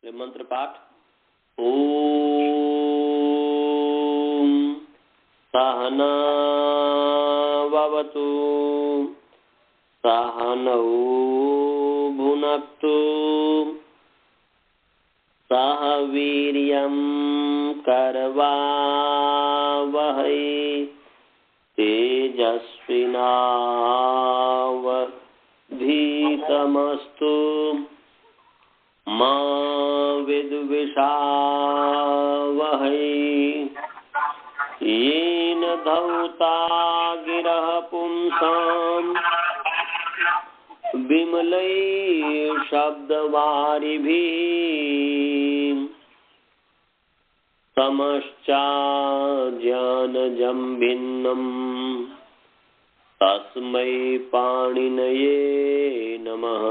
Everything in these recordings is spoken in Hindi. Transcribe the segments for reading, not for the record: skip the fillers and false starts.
मंत्र पाठ। ओम सहना भवतु सहनौ भुनक्तु सह वीर्यं करवावहै तेजस्विनावधीतमस्तु मा विद्विषावहै। येन धौता गिरः पुंसाम् विमलैः शब्दवारिभिः तमश्चाज्ञानजं भिन्नम् तस्मै पाणिनये नमः।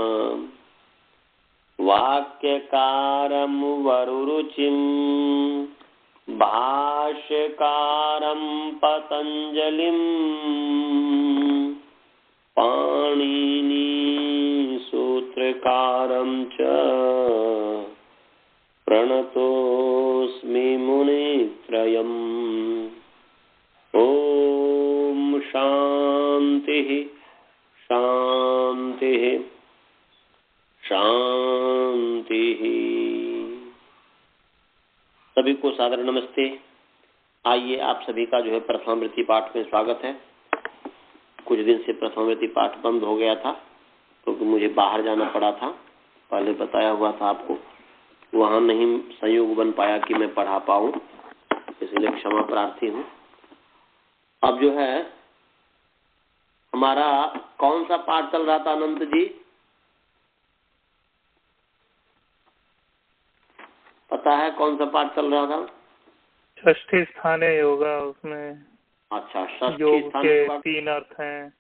वाक्यकारं वरुरुचिं भाष्यकारं पतञ्जलिं पाणिनी सूत्रकारं च प्रणतोऽस्मि मुनित्रयम्। ओम शांति शांति शांति। सभी को सादर नमस्ते। आइए आप सभी का जो है प्रथमावृत्ति पाठ में स्वागत है। कुछ दिन से प्रथमावृत्ति पाठ बंद हो गया था क्योंकि तो मुझे बाहर जाना पड़ा था। पहले बताया हुआ था आपको, वहां नहीं संयोग बन पाया कि मैं पढ़ा पाऊं, इसलिए क्षमा प्रार्थी हूं। अब जो है हमारा कौन सा पाठ चल रहा था अनंत जी? पता है कौन सा पाठ चल रहा था? षष्ठी स्थाने योगा। उसमें अच्छा, षष्ठी योग स्थाने के योगा 3 अर्थ हैं,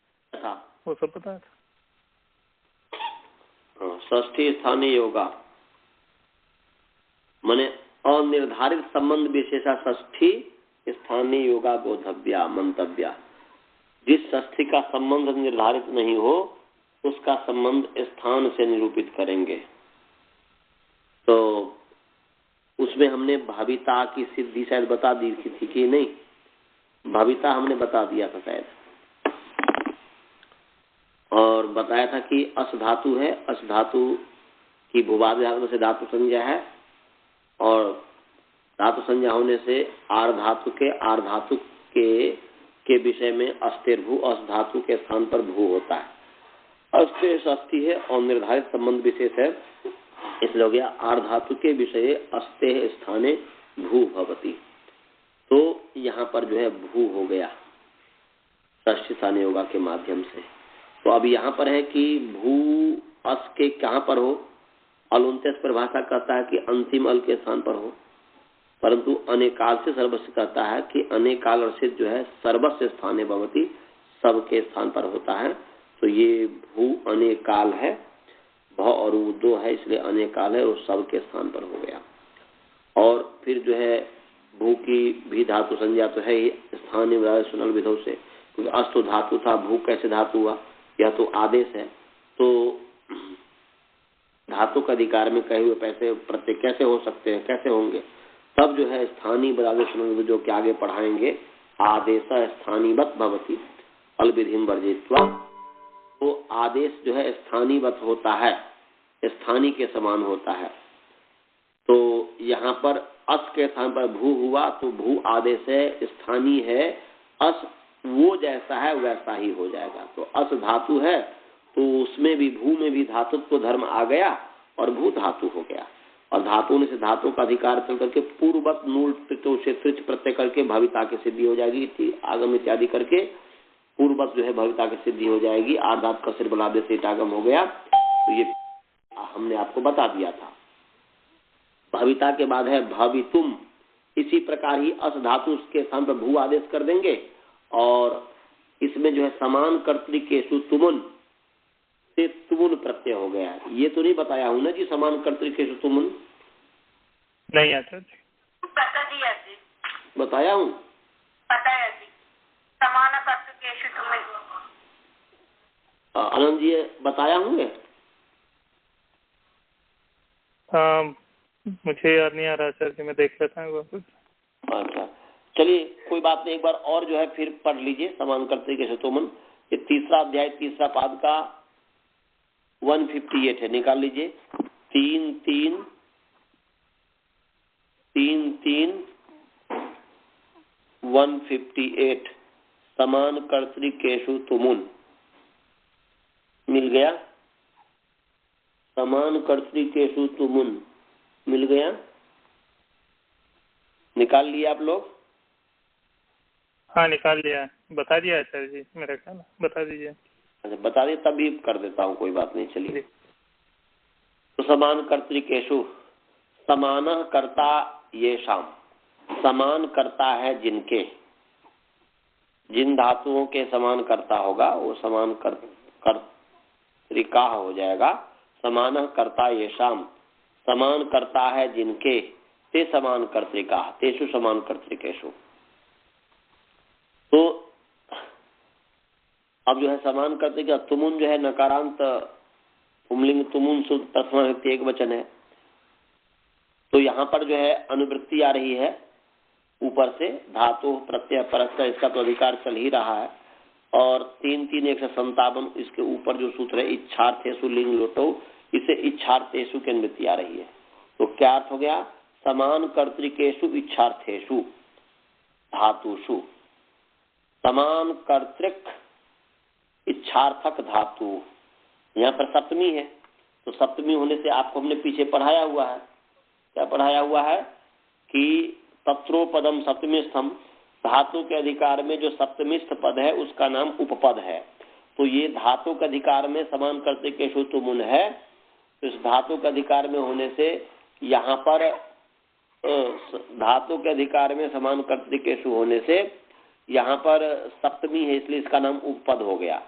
वो सब पता था। षष्ठी स्थानीय योगा माने अनिर्धारित संबंध विशेषा षष्ठी स्थानीय योगा बोधव्या मंतव्या। जिस षष्ठी का संबंध निर्धारित नहीं हो उसका संबंध स्थान से निरूपित करेंगे। तो उसमें हमने भाविता की सिद्धि शायद बता दी थी कि नहीं? भाविता हमने बता दिया था शायद, और बताया था कि अस धातु है, अस धातु की भूवाद धातु से धातु संज्ञा है, और धातु संज्ञा होने से आर धातु के विषय में अस्थिर भू अस धातु के स्थान पर भू होता है। अस्थिर षष्ठी है और निर्धारित संबंध विशेष है, इसलिए हो गया आर धातु के विषय अस्ते स्थाने भू भवती। तो यहाँ पर जो है भू हो गया षष्ठी स्थानीय योगा के माध्यम से। तो अब यहाँ पर है कि भू अस के कहाँ पर हो? अलुंत्यस परिभाषा कहता है कि अंतिम अल के स्थान पर हो, परंतु अनेकाल से सर्वस्व कहता है कि अनेकाल अर्षित जो है सर्वस्व स्थाने भवती, सबके स्थान पर होता है। तो ये भू अनेकाल है, भ और उ दो है, इसलिए अनेकाल है और सबके स्थान पर हो गया। और फिर जो है भू की भी धातु संज्ञा तो है ही स्थानीय सुनल विधो से, क्योंकि अस्तु धातु था, भू कैसे धातु हुआ? यह तो आदेश है। तो धातु का अधिकार में कहे हुए पैसे प्रत्यय कैसे हो सकते हैं, कैसे होंगे? तब जो है स्थानीय बराबर सुनल जो कि आगे पढ़ाएंगे, आदेश स्थानीवत भवती अलविधिम वर्जित्वा। वो आदेश जो है स्थानीवत होता है, स्थानीय के समान होता है। तो यहाँ पर अस के स्थान पर भू हुआ तो भू आदेश है, स्थानीय है, अस वो जैसा है वैसा ही हो जाएगा। तो अस धातु है तो उसमें भी भू में भी धातुत्व धर्म आ गया और भू धातु हो गया। और धातु ने से धातु का अधिकार चल करके पूर्ववत मूल से त्रिच प्रत्यय करके भविता की सिद्धि हो जाएगी, आगम इत्यादि करके पूर्ववत जो है भविता की सिद्धि हो जाएगी। आधात का सिर बलादे से आगम हो गया। तो ये हमने आपको बता दिया था। भविता के बाद है भवितुम। इसी प्रकार ही अस धातु के स्थान पर भू आदेश कर देंगे, और इसमें जो है समान कर्तृकेषु तुमुन से तुमुन प्रत्यय हो गया। ये तो नहीं बताया हूं ना जी, समान कर्तृकेषु तुमुन नहीं आता जी, बताया हूं? बताया जी, समान कर्तृकेषु तुमुन। आनंद जी बताया होंगे? मुझे याद नहीं आ रहा सर कि मैं देख लेता हूँ कुछ। अच्छा चलिए कोई बात नहीं, एक बार और जो है फिर पढ़ लीजिए समान कर्तृ के शतुमन। ये तीसरा अध्याय तीसरा पाद का 158 है, निकाल लीजिए। 3-3 3-3 158 समान कर्तृकेषु तुमुन। मिल गया? समान कर्तृकेषु तुमुन मिल गया? निकाल लिए आप लोग? हाँ निकाल लिया, बता दिया है सर जी मेरा ख्याल, बता दीजिए। अच्छा बता दिए, तभी कर देता हूँ, कोई बात नहीं। चलिए तो समान कर्तृकेषु समान कर्ता ये शाम, समान करता है जिनके, जिन धातुओं के समान करता होगा वो समान कर्तृका हो जाएगा। समान करता ये शाम, समान करता है जिनके, ते समान कर्तृका, तेषु समान कर्तृकेषु। तो अब जो है समान कर्तृका तुमुन जो है नकारांत पुंलिंग तुमुन शुद्ध प्रथमा व्यक्ति एक वचन है, तो यहाँ पर जो है अनुवृत्ति आ रही है ऊपर से, धातु प्रत्यय परस्पर इसका तो अधिकार चल ही रहा है। और 3-3-157 इसके ऊपर जो सूत्र है इच्छार्थेषु लिंग लोटो, इसे इच्छार्थेषु की अनुवृत्ति आ रही है। तो क्या अर्थ हो गया? समान कर्तृकेषु इच्छार्थेषु धातुषु, समान कर्तृक इच्छार्थक धातु। यहाँ पर सप्तमी है, तो सप्तमी होने से आपको हमने पीछे पढ़ाया हुआ है, क्या पढ़ाया हुआ है कि तत्रोपदम सप्तमीस्थम, धातु के अधिकार में जो सप्तमीस्थ पद है उसका नाम उपपद है। तो ये धातु के अधिकार में समान कर्तृकेषु तुमुन है, तो इस धातु के अधिकार में होने से यहाँ पर धातु के अधिकार में समान कर्तृकेषु होने से यहाँ पर सप्तमी है, इसलिए इसका नाम उपपद हो गया।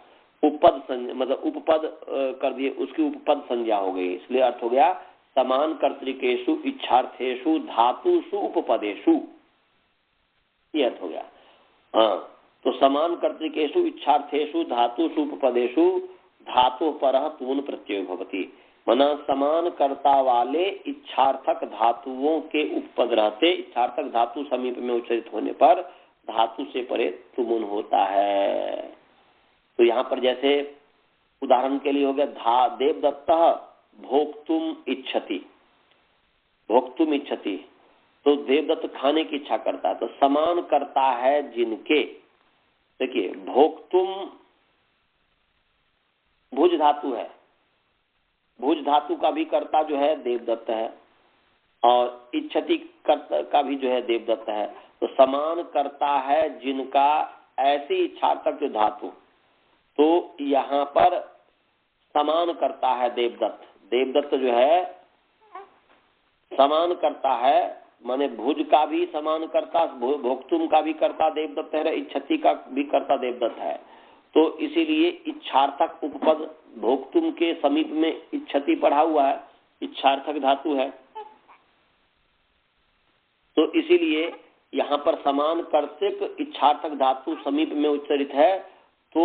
उपपद मतलब उपपद कर दिए, उसकी उपपद संज्ञा हो गई, इसलिए अर्थ हो गया समान कर्तृकेषु इच्छार्थेषु धातुषु उपपदेषु, ये अर्थ हो गया। हाँ, तो समान कर्तृकेषु इच्छार्थेषु धातुषु उपपदेषु धातु परः तुमुन प्रत्यय भवति। मना समान कर्ता वाले इच्छार्थक धातुओं के उपपद रहते, इच्छार्थक धातु समीप में उच्चारित होने पर धातु से परे तुमुन होता है। तो यहाँ पर जैसे उदाहरण के लिए हो गया देवदत्त भोक्तुम इच्छति, भोक्तुम इच्छति, तो देवदत्त खाने की इच्छा करता है, तो समान करता है जिनके। देखिए भोक्तुम भुज धातु है, भुज धातु का भी कर्ता जो है देवदत्त है, और इच्छति कर्ता का भी जो है देवदत्त है। तो समान करता है जिनका ऐसी इच्छार्थक जो धातु, तो यहाँ पर समान करता है देवदत्त, देवदत्त जो है समान करता है, माने भुज का भी समान करता, भोक्तुम का भी करता देवदत्त है, इच्छति का भी करता देवदत्त है। तो इसीलिए इच्छार्थक उपपद भोक्तुम के समीप में इच्छति पढ़ा हुआ है, इच्छार्थक धातु है, तो इसीलिए यहाँ पर समान कर्तृक इच्छार्थक धातु समीप में उच्चारित है। तो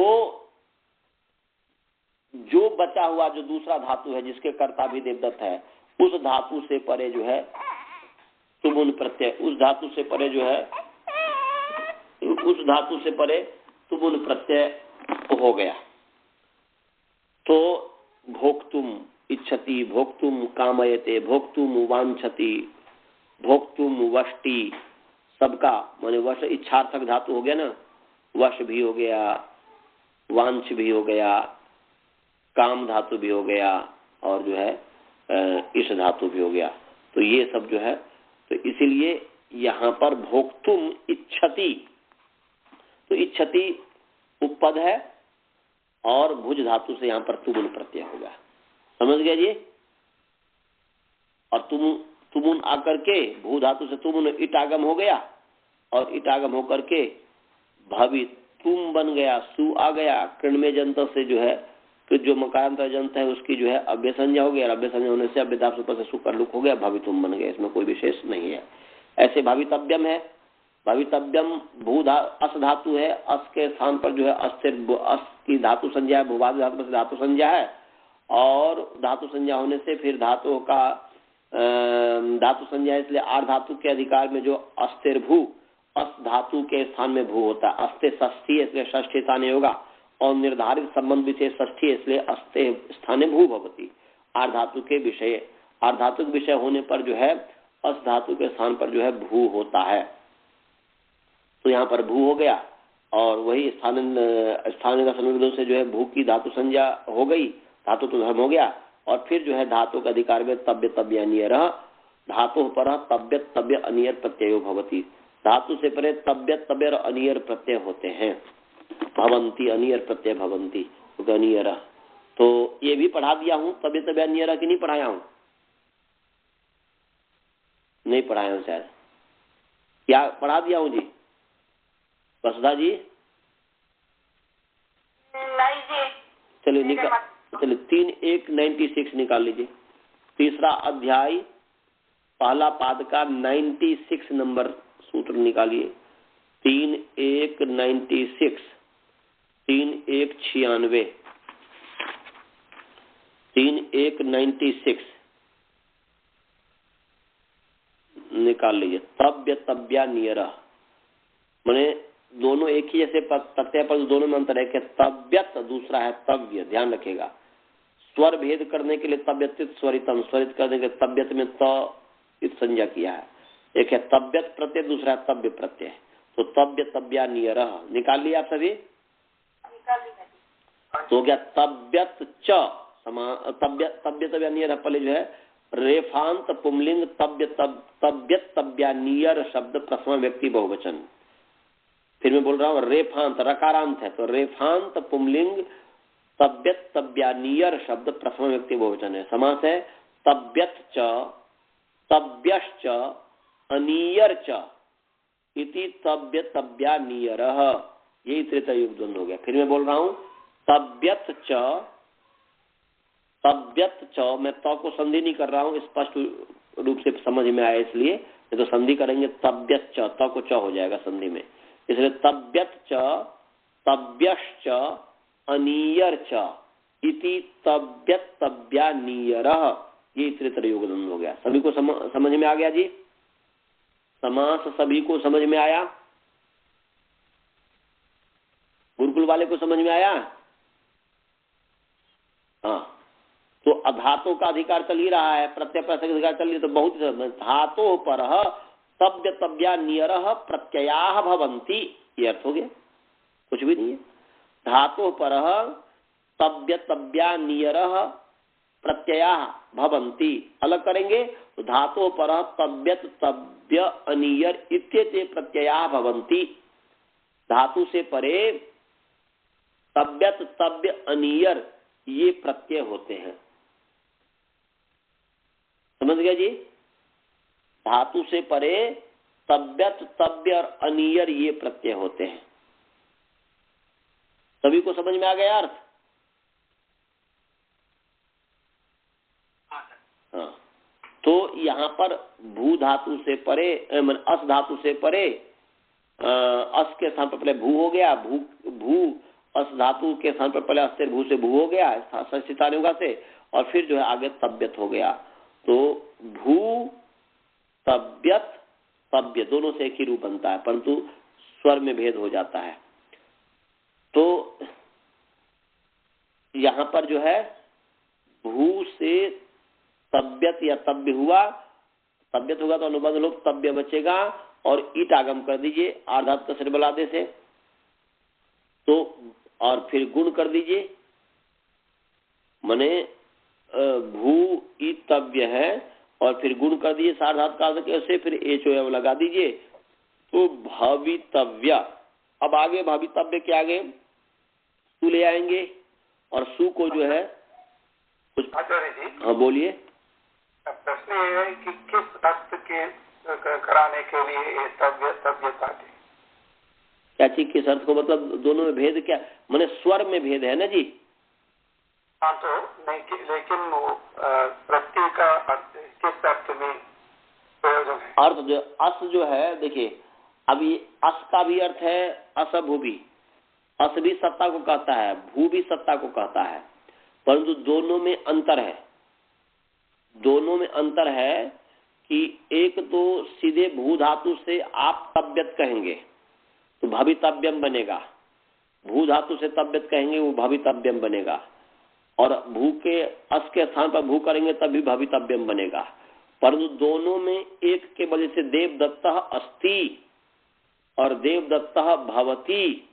जो बचा हुआ जो दूसरा धातु है जिसके कर्ता भी देवदत्त है, उस धातु से परे जो है तुमुन प्रत्यय, उस धातु से परे जो है, उस धातु से परे तुमुन प्रत्यय हो गया। तो भोक्तुम इच्छति, भोक्तुम कामयते, भोक्तुम वांछति, भोक्तुम वष्टि, सबका माने वश इच्छार्थक धातु हो गया ना, वश भी हो गया, वांछ भी हो गया, काम धातु भी हो गया, और जो है इस धातु भी हो गया। तो ये सब जो है, तो इसीलिए यहाँ पर भोक्तुम इच्छति, तो इच्छति उपपद है और भुज धातु से यहाँ पर तुमुन प्रत्यय होगा, समझ गया जी। और तुमुन आकर के भू धातु से तुमुन इटागम हो गया, और इटागम होकर के भवि तुम बन गया, सु आ गया, कृण्मय जंत से जो है, तो जो मकारांतर जंत है उसकी जो है अव्यय संज्ञा हो गया, और अव्यय संज्ञा होने से अव्ययदाप से ऊपर से सुकर लुक हो गया, भवितुम बन गया, इसमें कोई विशेष नहीं है। ऐसे भवितव्यम है, भवितव्यम अस धातु है, अस के स्थान पर जो है अस की धातु संज्ञा है, भूवाद धातु धातु संज्ञा है, और धातु संज्ञा होने से फिर धातु का धातु संज्ञा इसलिए आर धातु के अधिकार में जो अस्थिर भू, अस धातु के स्थान में भू होता है। अस्ते षष्ठी इसलिए षष्ठी स्थाने होगा और निर्धारित संबंध विशेष षष्ठी इसलिए अस्ते स्थाने भू भवती। आर धातु के विषय, आर धातु के विषय होने पर जो है अस धातु के स्थान पर जो है भू होता है। तो यहाँ पर भू हो गया और वही स्थान का संबंध से जो है भू की धातु संज्ञा हो गई, धातु तो धर्म हो गया। और फिर जो है धातु के अधिकार में तब्य तब्य अनियर, धातु पर तब्य तब्य अनियर प्रत्ययो भवती। धातु से परे तब्य तब्य और अनियर प्रत्यय होते हैं। भवंती अनियर प्रत्यय भवंती अनियर। तो ये भी पढ़ा दिया हूँ तब्य तब्य अनियर की नहीं पढ़ाया हूँ? नहीं पढ़ाया हूँ शायद, क्या पढ़ा दिया हूँ जी वसुधा जी? नहीं जी। चलिए निकाल, चलिए 3:196 निकाल लीजिए। तीसरा अध्याय पहला पाद का 96 नंबर सूत्र निकालिए। 3:196, 3:196, 3:196 निकाल लीजिए। तब्य तब्या नियर, माने दोनों एक ही जैसे प्रत्यय पर दोनों में अंतर है कि तब्यत दूसरा है तव्य, ध्यान रखेगा। स्वर भेद करने के लिए तब्यतित स्वरितम, स्वरित करने के लिए तब्यत में त संज्ञा किया है। एक है तब्यत प्रत्यय, दूसरा है तब्य प्रत्यय। तो तब्य तब्या नियर निकाल लिया आप सभी? तो क्या तब्यत च तब्यत तब्या नियर पहले जो है रेफांत पुमलिंग तब्यत तब्या नियर शब्द प्रथमा व्यक्ति बहुवचन। फिर मैं बोल रहा हूँ रेफांत रकारांत है तो रेफांत पुमलिंग तब्यत तब्या नियर शब्द प्रथमा व्यक्ति बहुवचन है। समास है तब्यत च तब्यश्च अनियर च इति तब्य तब्या नियर, यही तृतीय युग द्वंद्व हो गया। फिर मैं बोल रहा हूँ तब्यत च, मैं तो को संधि नहीं कर रहा हूँ, स्पष्ट रूप से समझ में आया इसलिए, तो संधि करेंगे तब्यत च, तो को च हो जाएगा संधि में, इसलिए तब्यत च तब्यश्च अनियर च इति तब्यत तब्या नियर, ये तृतीय युग द्वंद्व हो गया। सभी को समझ में आ गया जी? समास सभी को समझ में आया? गुरुकुल वाले को समझ में आया? हाँ, तो अधातु का अधिकार चल ही रहा है, प्रत्यय प्रत्यय का अधिकार चल रही है, तो बहुत धातु पर तब्य तब्या नियर प्रत्यया भवंती, ये अर्थ हो गया, कुछ भी नहीं है। धातु पर तब्य तब्या नियर प्रत्यया भवंती, अलग करेंगे तो धातु पर तब्यत तब्य अनियर इत्येते प्रत्यया भवंती। धातु से परे तब्यत तब्य अनियर ये प्रत्यय होते हैं। समझ गया जी? धातु से परे तब्यत तब्य और अनियर ये प्रत्यय होते हैं। सभी को समझ में आ गया अर्थ? हाँ, तो यहाँ पर भू धातु से परे अस धातु से परे अस के स्थान पर पहले भू हो गया, भू अस धातु के स्थान पर पहले अस्थिर भू से भू हो गया षष्ठीतानुगा से, और फिर जो है आगे तब्यत हो गया। तो भू तब्यत तब्य दोनों से एक ही रूप बनता है, परंतु स्वर में भेद हो जाता है। तो यहाँ पर जो है भू से तब्यत या तब्य हुआ, तब्यत होगा तो अनुबंध लोग तब्य बचेगा और ईट आगम कर दीजिए आर्धात का सिर बलादे से, तो और फिर गुण कर दीजिए, मने भू ईट तब्य है और फिर गुण कर दीजिए सार्धात काल से, फिर एचो लगा दीजिए तो भवितव्य। अब आगे भवितव्य के आगे सु ले आएंगे और सु को जो है कुछ। हाँ बोलिए। प्रश्न ये है कि किस अर्थ के कराने के लिए ये तब्यता है? क्या चीज किस अर्थ को, मतलब दोनों में भेद क्या, माने स्वर में भेद है ना जी? हाँ, तो नहीं, लेकिन वो प्रत्यय का अर्थ किस अर्थ में प्रयोजन है? अर्थ जो अस जो है, देखिए अभी अस का भी अर्थ है असभू भी, अस भी सत्ता को कहता है, भू भी सत्ता को कहता है, परंतु दोनों में अंतर है। दोनों में अंतर है कि एक तो सीधे भू धातु से आप तब्यत कहेंगे तो भवितव्यम बनेगा, भू धातु से तब्यत कहेंगे वो भवितव्यम बनेगा, और भू के अस के स्थान पर भू करेंगे तब भी भवितव्यम बनेगा। परंतु दोनों में एक के वजह से देवदत्तः अस्ति और देवदत्तः भवति,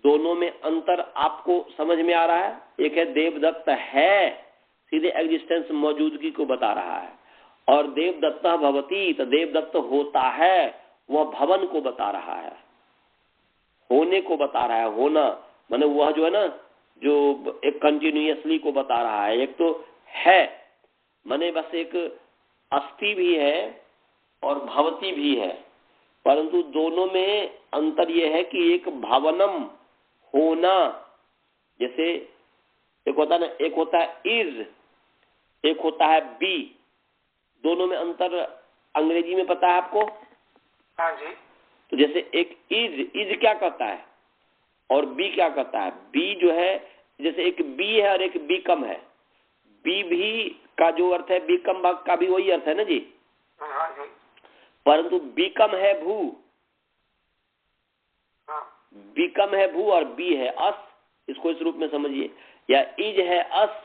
दोनों में अंतर आपको समझ में आ रहा है। एक है देवदत्त है, सीधे एग्जिस्टेंस मौजूदगी को बता रहा है, और देवदत्तः भवति तो देवदत्त होता है, वह भवन को बता रहा है, होने को बता रहा है। होना माने वह जो है ना, जो एक कंटिन्यूअसली को बता रहा है। एक तो है माने बस एक अस्ति भी है और भवती भी है, परंतु दोनों में अंतर यह है कि एक भवनम होना, जैसे एक होता है ना, एक होता है इज, एक होता है बी, दोनों में अंतर अंग्रेजी में पता है आपको? हाँ जी। तो जैसे एक इज क्या करता है और बी क्या करता है? बी जो है, जैसे एक बी है और एक बी कम है, बी भी का जो अर्थ है बी कम भाग का भी वही अर्थ है ना जी। हाँ जी। परंतु बी कम है भू, हाँ। बी कम है भू और बी है अस, इसको इस रूप में समझिए। या इज है अस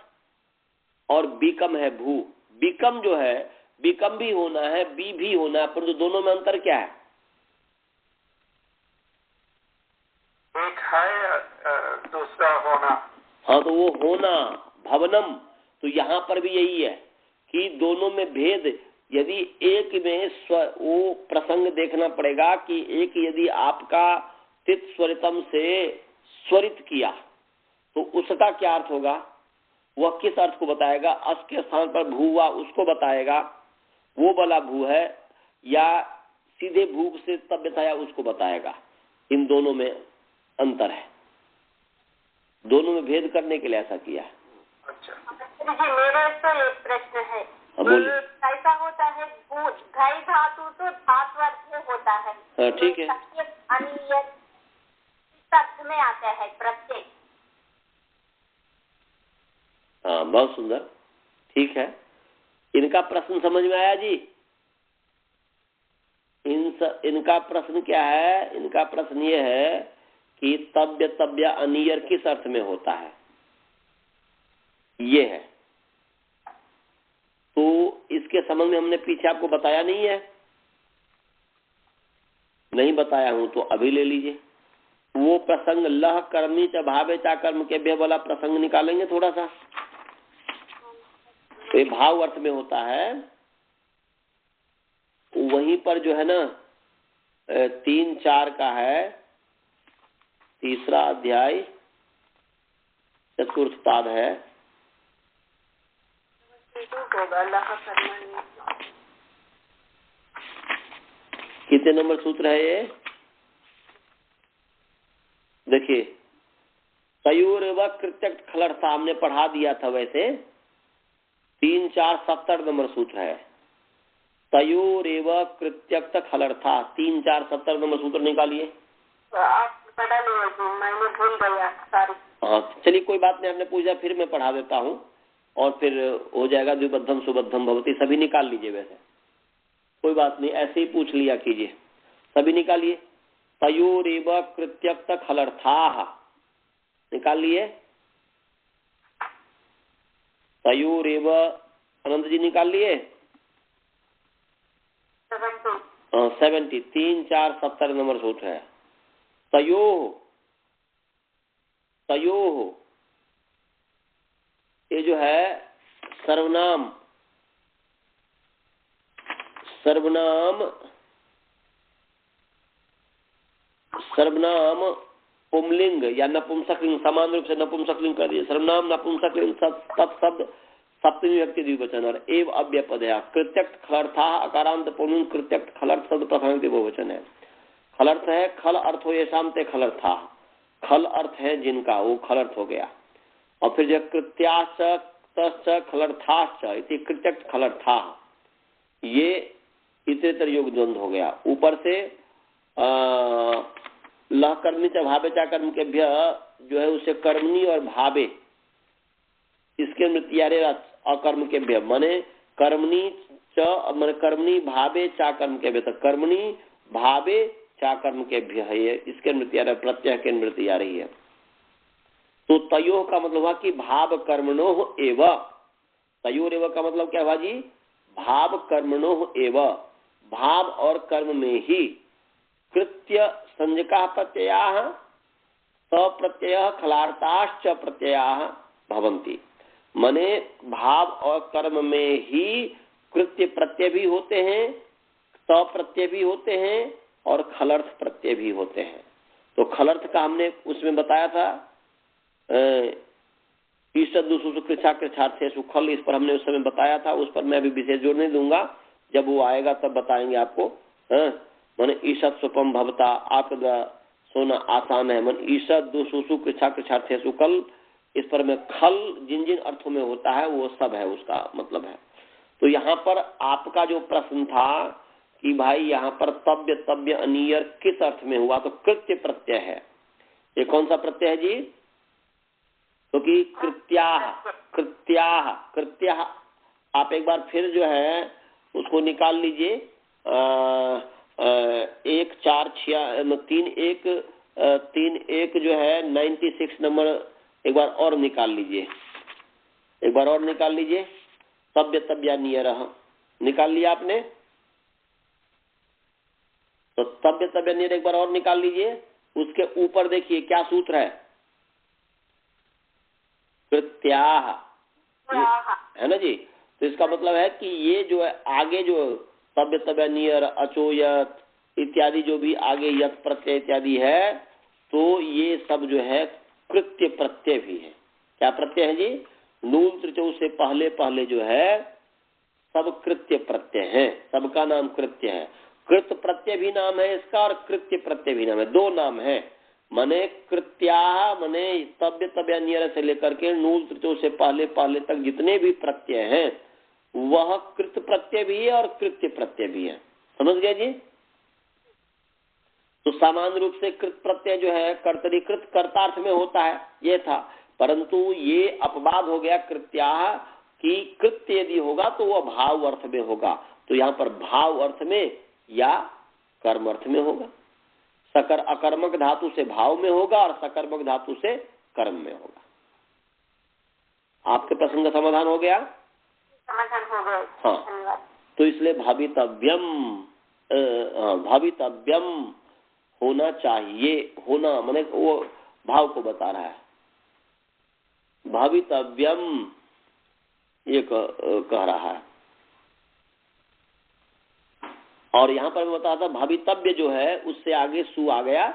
और बी कम है भू। बी कम जो है, बी कम भी होना है, बी भी होना है, परंतु दोनों में अंतर क्या है? एक है दूसरा होना। हाँ, तो वो होना भवनम, तो यहाँ पर भी यही है कि दोनों में भेद। यदि एक में वो प्रसंग देखना पड़ेगा कि एक यदि आपका तित स्वरितम से स्वरित किया तो उसका क्या अर्थ होगा, वह किस अर्थ को बताएगा? अस के स्थान पर भू हुआ उसको बताएगा, वो वाला भू है, या सीधे भू से तब बताया उसको बताएगा। इन दोनों में अंतर है, दोनों में भेद करने के लिए ऐसा किया है। अच्छा जी, मेरा तो एक प्रश्न है। ऐसा होता है घई धातु तो धातु अर्थ में होता है। हाँ, ठीक है। अनियत अर्थ में आता है प्रत्येक। हाँ, बहुत सुंदर, ठीक है। इनका प्रश्न समझ में आया जी? इनका प्रश्न क्या है? इनका प्रश्न ये है कि तव्य तव्य अनियर किस अर्थ में होता है, ये है। तो इसके संबंध में हमने पीछे आपको बताया नहीं है? नहीं बताया हूं तो अभी ले लीजिए। वो प्रसंग लह कर्मी च भावे चा कर्म के भय वाला प्रसंग निकालेंगे थोड़ा सा। तो ये भाव अर्थ में होता है, वहीं पर जो है ना 3-4 का है, तीसरा अध्याय 4th पाद है। कितने नंबर सूत्र है ये? देखिए, तयूर व कृत्यक्त खलड़ता हमने पढ़ा दिया था, वैसे 3-4-70 नंबर सूत्र है। तयोर एवं कृत्यक्त खलर्था 3-4-70 नंबर सूत्र निकालिए। मैंने भूल गया, सॉरी। हाँ, चलिए कोई बात नहीं, आपने पूछा फिर मैं पढ़ा देता हूँ और फिर हो जाएगा। द्विबद्धम सुबद्धम भवती सभी निकाल लीजिए, वैसे कोई बात नहीं, ऐसे ही पूछ लिया कीजिए। सभी निकालिए। तयोर एवं कृत्यक्त खलर्था निकाल लिए। तयोर एवं अनंत जी निकाल लिए। 70 3-4-70 नंबर सूत्र है। तयोः ये जो है सर्वनाम पुंलिंग या नपुंसकलिंग, समान रूप से नपुंसकलिंग कर दिए। सर्वनाम नपुंसकलिंग तत्शब्द सप्तमी व्यक्ति द्विवचन और एव अव्यपदया। कृत्यक्त खलर्था अकारांत पुंलिंग कृत्यक्त खलर्थ शब्द प्रथम बहुवचन है। खलर्थ है खल अर्थ हो ये शांत खलर्था, खल अर्थ है जिनका, वो खलर्थ हो गया। और फिर जो कृत्याश्च खलर्थाश्च इति कृत्यक्त खलर्था, ये इतरेतर योग द्वंद्व हो गया। ऊपर से लह कर्मी च भावे चा कर्म के भ्य जो है उसे कर्मणी और भावे, इसके मृत्यारे अकर्म के भ्य माने कर्मणी च मन कर्मणी भावे चा कर्म के भ्य, कर्मणी भावे चा कर्म के भ्य है, इसके निवृत्ति आ रहा है, प्रत्यय के निवृत्ति आ रही है। तो तयो का मतलब हुआ कि भाव कर्मणो एव, तयोर एव का मतलब क्या हुआ जी, भाव कर्मणो एव, भाव और कर्म में ही कृत्य संज्ञका प्रत्ययाः सप्रत्यय खलार्ताश्च प्रत्ययाः भवन्ति। माने भाव और कर्म में ही कृत्य प्रत्यय भी होते हैं, सप्रत्यय भी होते हैं और खलर्थ प्रत्यय भी होते हैं। तो खलर्थ का हमने उसमें बताया था, ईषद कृच्छा कृच्छार्थे सुखल, इस पर हमने उस समय बताया था, उस पर मैं अभी विशेष जोर नहीं दूंगा, जब वो आएगा तब बताएंगे आपको। माने ईषद स्वपम भवता, आपके द्वारा सोना आसान है, मन ईषद दुसुसु कृच्छा कृच्छार्थे सुकल, इस पर में खल जिन जिन अर्थों में होता है वो सब है, उसका मतलब है। तो यहाँ पर आपका जो प्रश्न था कि भाई यहाँ पर तव्य तव्य अनियर किस अर्थ में हुआ, तो कृत्य प्रत्यय है। ये कौन सा प्रत्यय है जी, क्योंकि तो कृत्याह कृत्याह कृत्याह, आप एक बार फिर जो है उसको निकाल लीजिए, 1 4 6 3 1 जो है 96 नंबर, एक बार और निकाल लीजिए, एक बार और निकाल लीजिए, तव्य तव्या नियर निकाल लिया आपने, तो तव्य तव्य नियर एक बार और निकाल लीजिए। उसके ऊपर देखिए क्या सूत्र है, कृत्याह, है ना जी। तो इसका मतलब है कि ये जो है आगे जो तव्य तव्य नियर अचोयत इत्यादि जो भी आगे यत प्रत्यय इत्यादि है, तो ये सब जो है कृत्य प्रत्यय भी है। क्या प्रत्यय है जी, नून त्रिचौ से पहले पहले जो है सब कृत्य प्रत्यय है, सबका नाम कृत्य है। कृत प्रत्यय भी नाम है इसका और कृत्य प्रत्यय भी नाम है, दो नाम है। मने कृत्या मने तव्य तव्य नियर से लेकर के नूल त्रिचौ से पहले पहले तक जितने भी प्रत्यय हैं वह कृत प्रत्यय भी है और कृत्य प्रत्यय भी है। समझ गए जी। तो सामान्य रूप से कृत प्रत्यय जो है कर्तरीकृत कर्तार्थ में होता है, ये था, परंतु ये अपवाद हो गया कृत्या कि कृत्य यदि होगा तो वह भाव अर्थ में होगा। तो यहाँ पर भाव अर्थ में या कर्म अर्थ में होगा। सकर अकर्मक धातु से भाव में होगा और सकर्मक धातु से कर्म में होगा। आपके प्रश्न का समाधान हो गया? समाधान हो गया। हाँ, तो इसलिए भावितव्यम होना चाहिए, होना माने वो भाव को बता रहा है। भावितव्यम ये कह रहा है। और यहाँ पर मैं बता था भावितव्य जो है उससे आगे सु आ गया,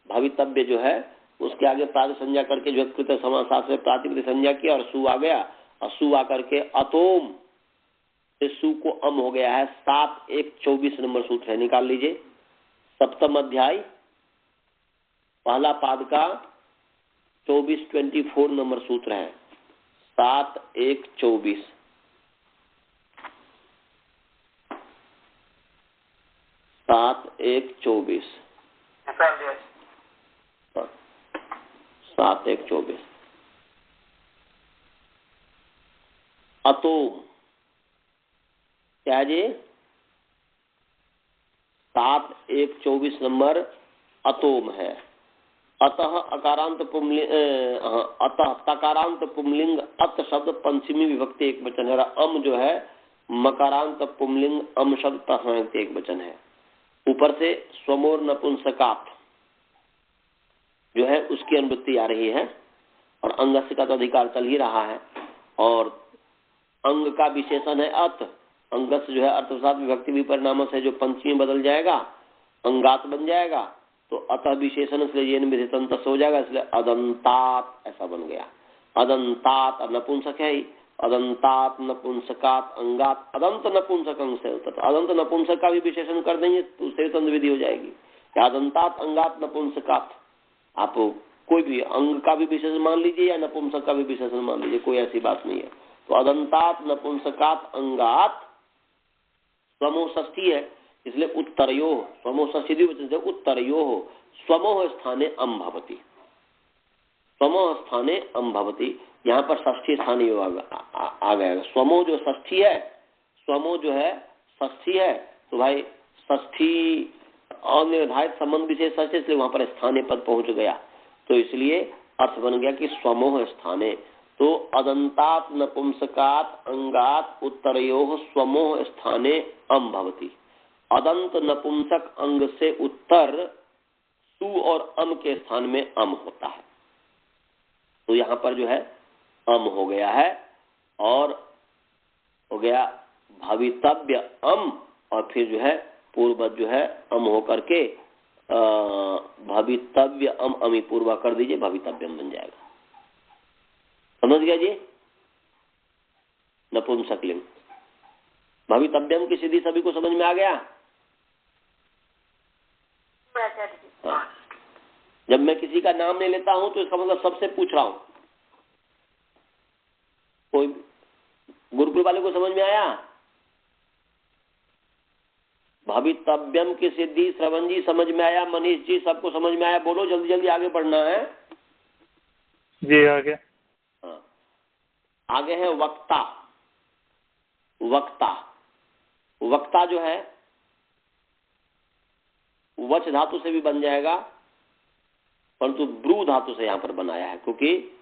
भावितव्य जो है उसके आगे प्राति संज्ञा करके जो कृत समास में प्रातिपदिक संज्ञा किया और सु आ गया, और सु आकर के अतोम से सु को अम हो गया है। 7 1 24 नंबर सूत्र है, निकाल लीजिए। सप्तम अध्याय पहला पाद का 24 नंबर सूत्र है, 7 1 24। 7 1 24 7 1 24 अतोम क्या जी, 7 1 24 नंबर अतोम है। अतः अकारांत पुंलिंग, अतः तकारांत पुंलिंग अत शब्द पंचमी विभक्ति एक वचन है। अम जो है मकारांत पुंलिंग अम शब्द प्रथमा एक वचन है। ऊपर से स्वमोर नपुंसकात जो है उसकी अनुवृत्ति आ रही है, और अंगस्य का तो अधिकार चल ही रहा है, और अंग का विशेषण है अत। अंगस्य जो है अर्थसात विभक्ति विपरिणाम से जो पंचमी बदल जाएगा अंगात बन जाएगा, तो अतः विशेषण इसलिए ये विधितंत हो जाएगा, इसलिए अदंतात ऐसा बन गया। अदंतात नपुंसक है ही, अदंतात नपुंसकात अंगात अदंत नपुंसक अंग से होता, तो अदंत नपुंसक का भी विशेषण कर देंगे तो उससे तंत्र विधि हो जाएगी। अदंतात अंगात नपुंसकात, आप कोई भी अंग का भी विशेषण मान लीजिए या नपुंसक का भी विशेषण मान लीजिए, कोई ऐसी बात नहीं है। तो अदंतात नपुंसकात अंगात स्वमोह षष्ठी है, इसलिए उत्तरयो स्वमोह षष्ठी द्विवचन से उत्तरयो स्वमोह स्थाने अम भवति, स्वमोह स्थाने अम भवति। यहाँ पर षष्ठी स्थानीय आ गया। स्वमोह जो षष्ठी है, स्वमो जो है षष्ठी है, तो भाई षष्ठी अनिर्धारित संबंध विशेष षष्ठी, इसलिए वहां पर स्थानीय पद पहुंच गया। तो इसलिए अर्थ बन गया कि स्वमोह स्थाने। तो अदंतात नपुंसकात अंगात उत्तरयोः स्वमोह स्थाने अम भवति। अदंत नपुंसक अंग से उत्तर सु और अम के स्थान में अम होता है। तो यहाँ पर जो है अम हो गया है और हो गया भवितव्य अम, और फिर जो है पूर्ववत जो है अम होकर के भवितव्य अम अमी पूर्वा कर दीजिए, भवितव्यम बन जाएगा। समझ गया जी? नपुंसक लिंग भवितव्यम की सिद्धि सभी को समझ में आ गया? हाँ। जब मैं किसी का नाम नहीं लेता हूं तो इसका मतलब सबसे पूछ रहा हूं। कोई गुरुकुल वाले को समझ में आया? भवितव्यम की सिद्धि श्रवण जी समझ में आया? मनीष जी सबको समझ में आया? बोलो जल्दी जल्दी, आगे बढ़ना है जी। आगे हाँ, आगे है वक्ता। वक्ता वक्ता जो है वच धातु से भी बन जाएगा, परंतु ब्रू धातु से यहाँ पर बनाया है, क्योंकि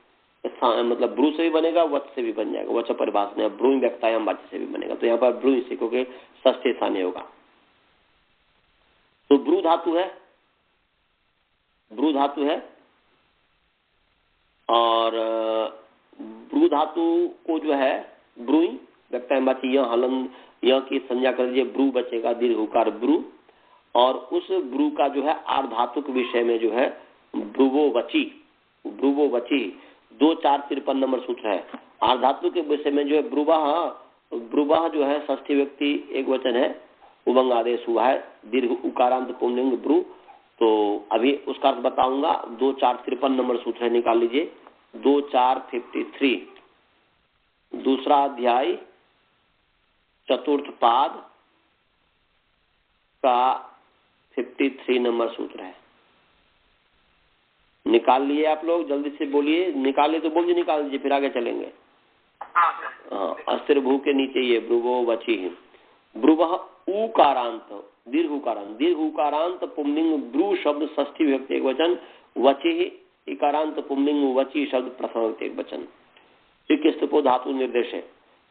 मतलब ब्रू से भी बनेगा, वच से भी बन जाएगा। वच परिभाषा ब्रू व्यक्तायाम वाच्य से भी बनेगा, तो यहाँ पर ब्रू से, क्योंकि षष्ठी स्थानीय होगा। तो ब्रू धातु है, ब्रू धातु है, और ब्रू धातु को जो है ब्रूई व्यक्तायाम वाच्य यह हलन यह की संज्ञा कर दीजिए, ब्रू बचेगा, दीर्घ उकार ब्रू। और उस ब्रू का जो है आर्ध धातु के विषय में जो है ब्रुवोवची, ब्रुवोवची 2453 नंबर सूत्र है। आर्ध धातु के विषय में जो है ब्रुवह, ब्रुवह जो है षष्ठी व्यक्ति एक वचन है, उमंग आदेश हुआ है, दीर्घ उकारांत पुंलिंग ब्रू। तो अभी उसका अर्थ बताऊंगा। 2453 नंबर सूत्र है, निकाल लीजिए। 2453 दूसरा अध्याय चतुर्थ पाद का 53 नंबर सूत्र है। निकाल लिए आप लोग? जल्दी से बोलिए, निकाले तो बोलिए, निकाल दीजिए, फिर आगे चलेंगे। हाँ, अस्थिर भू के नीचे ये ब्रुवो वची है। ब्रुवह उकारांत, दीर्घ उकारांत, दीर्घ उकारांत पुंलिंग ब्रू शब्द षष्ठी विभक्ति एक वचन, वची इकारांत पुंलिंग वची शब्द प्रथम विभक्ति एक वचन। स्थिपो धातु निर्देश है,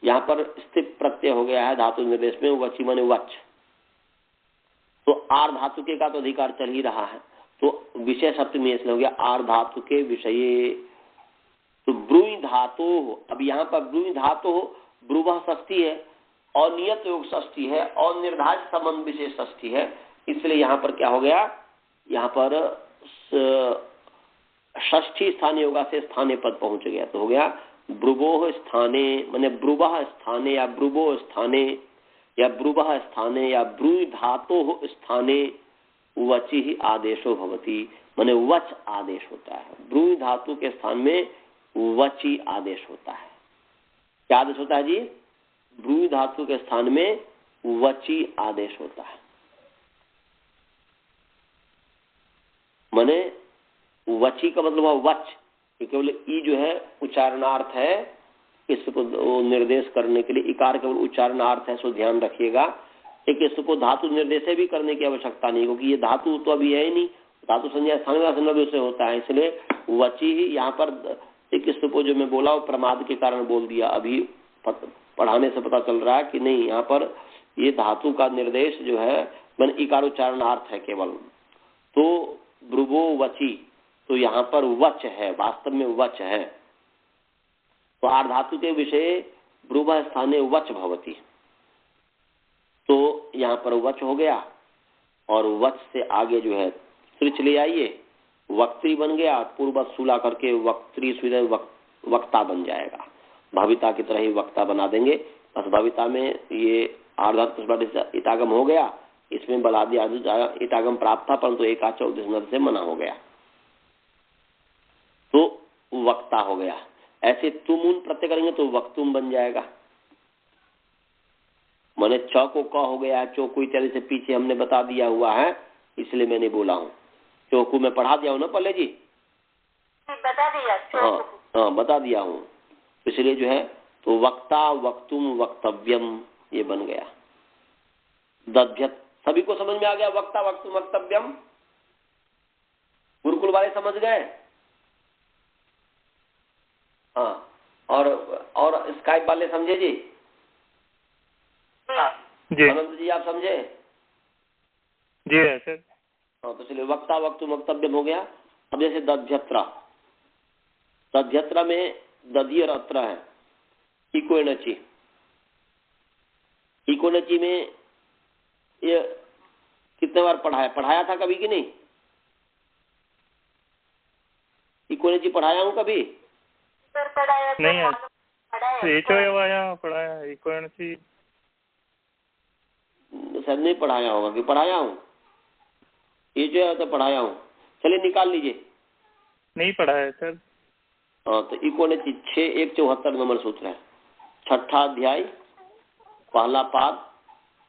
यहाँ पर स्थित प्रत्यय हो गया है धातु निर्देश में, वची माने वच। तो आर धातु के का तो अधिकार चल ही रहा है, तो विषय सप्तमी इसलिए हो गया आर धातु के विषय। तो ब्रूई धातु, अब यहाँ पर ब्रूई धातु ब्रुवह षष्ठी है, अनियत योग षष्ठी है, और निर्धारित संबंध विशेष षष्ठी है, इसलिए यहाँ पर क्या हो गया, यहाँ पर षष्ठी स्थानीय योगा से स्थानीय पद पहुंच गया। तो हो गया ब्रुवोह स्थाने, माने ब्रुवह स्थाने या ब्रुवो स्थाने या ब्रुवह स्थाने या ब्रूई धातु स्थाने वची ही आदेशो भवति, माने वच आदेश होता है। ब्रूई धातु के स्थान में वची आदेश होता है। क्या आदेश होता है जी? ब्रूई धातु के स्थान में वची आदेश होता है, माने वची का मतलब है वच, केवल ई जो है उच्चारणार्थ है, इसको निर्देश करने के लिए इकार केवल उच्चारणार्थ है, सो ध्यान रखिएगा। एक इसको धातु निर्देश भी करने की आवश्यकता नहीं, क्योंकि ये धातु तो अभी है ही नहीं, धातु संज्ञा स्थान से होता है, इसलिए वची ही यहाँ पर एक इसको जो मैं बोला वो प्रमाद के कारण बोल दिया। अभी पढ़ाने से पता चल रहा है कि नहीं, यहाँ पर ये धातु का निर्देश जो है मन इकार उच्चारणार्थ है केवल। तो ब्रुवो वची, तो यहाँ पर वच है, वास्तव में वच है। तो आर्ध धातु के विषय ब्रुवः स्थाने वच भवति, तो यहाँ पर वच हो गया, और वच से आगे जो है स्त्रीच ले आइए, वक्त्री बन गया, पूर्व सुला करके वक्त्री वक्ता बन जाएगा। भविता की तरह ही वक्ता बना देंगे, बस भविता में ये आर्धात इतागम हो गया, इसमें बलादि इतागम प्राप्त था, परंतु एक आचौद से मना हो गया, तो वक्ता हो गया। ऐसे तुम उन प्रत्यय करेंगे तो वक्तुम बन जाएगा, मैंने च को क हो गया, चौकू इत्यादि से पीछे हमने बता दिया हुआ है, इसलिए मैंने बोला हूँ। चौकू में पढ़ा दिया हूँ ना पहले जी? बता दिया। हाँ, बता दिया हूँ। इसलिए जो है तो वक्ता, वक्तुम, वक्तव्यम, ये बन गया दध्यत। सभी को समझ में आ गया? वक्ता वक्तुम वक्तव्यम गुरुकुल वाले समझ गए? हाँ, और स्काइप वाले समझे जी? जी अनंत जी आप समझे? जी है सर। हाँ, तो चलिए वक्ता वक्तुम वक्तव्यम हो गया। अब जैसे दध्यत्रा, दध्यत्रा में दधी और अत्र है, इको नची। इको नची में ये कितने बार पढ़ाया था कभी कि नहीं? इको नची पढ़ाया हूँ कभी? सर पढ़ाया तो नहीं है। पढ़ाया पढ़ाया इको नची शायद नहीं पढ़ाया होगा कि पढ़ाया हूँ? ये जो है तो पढ़ाया हूँ। चलिए निकाल लीजिए। नहीं पढ़ाया सर। हाँ, तो इको ने 6:174 नंबर सूत्र है, छठा अध्याय पहला पाद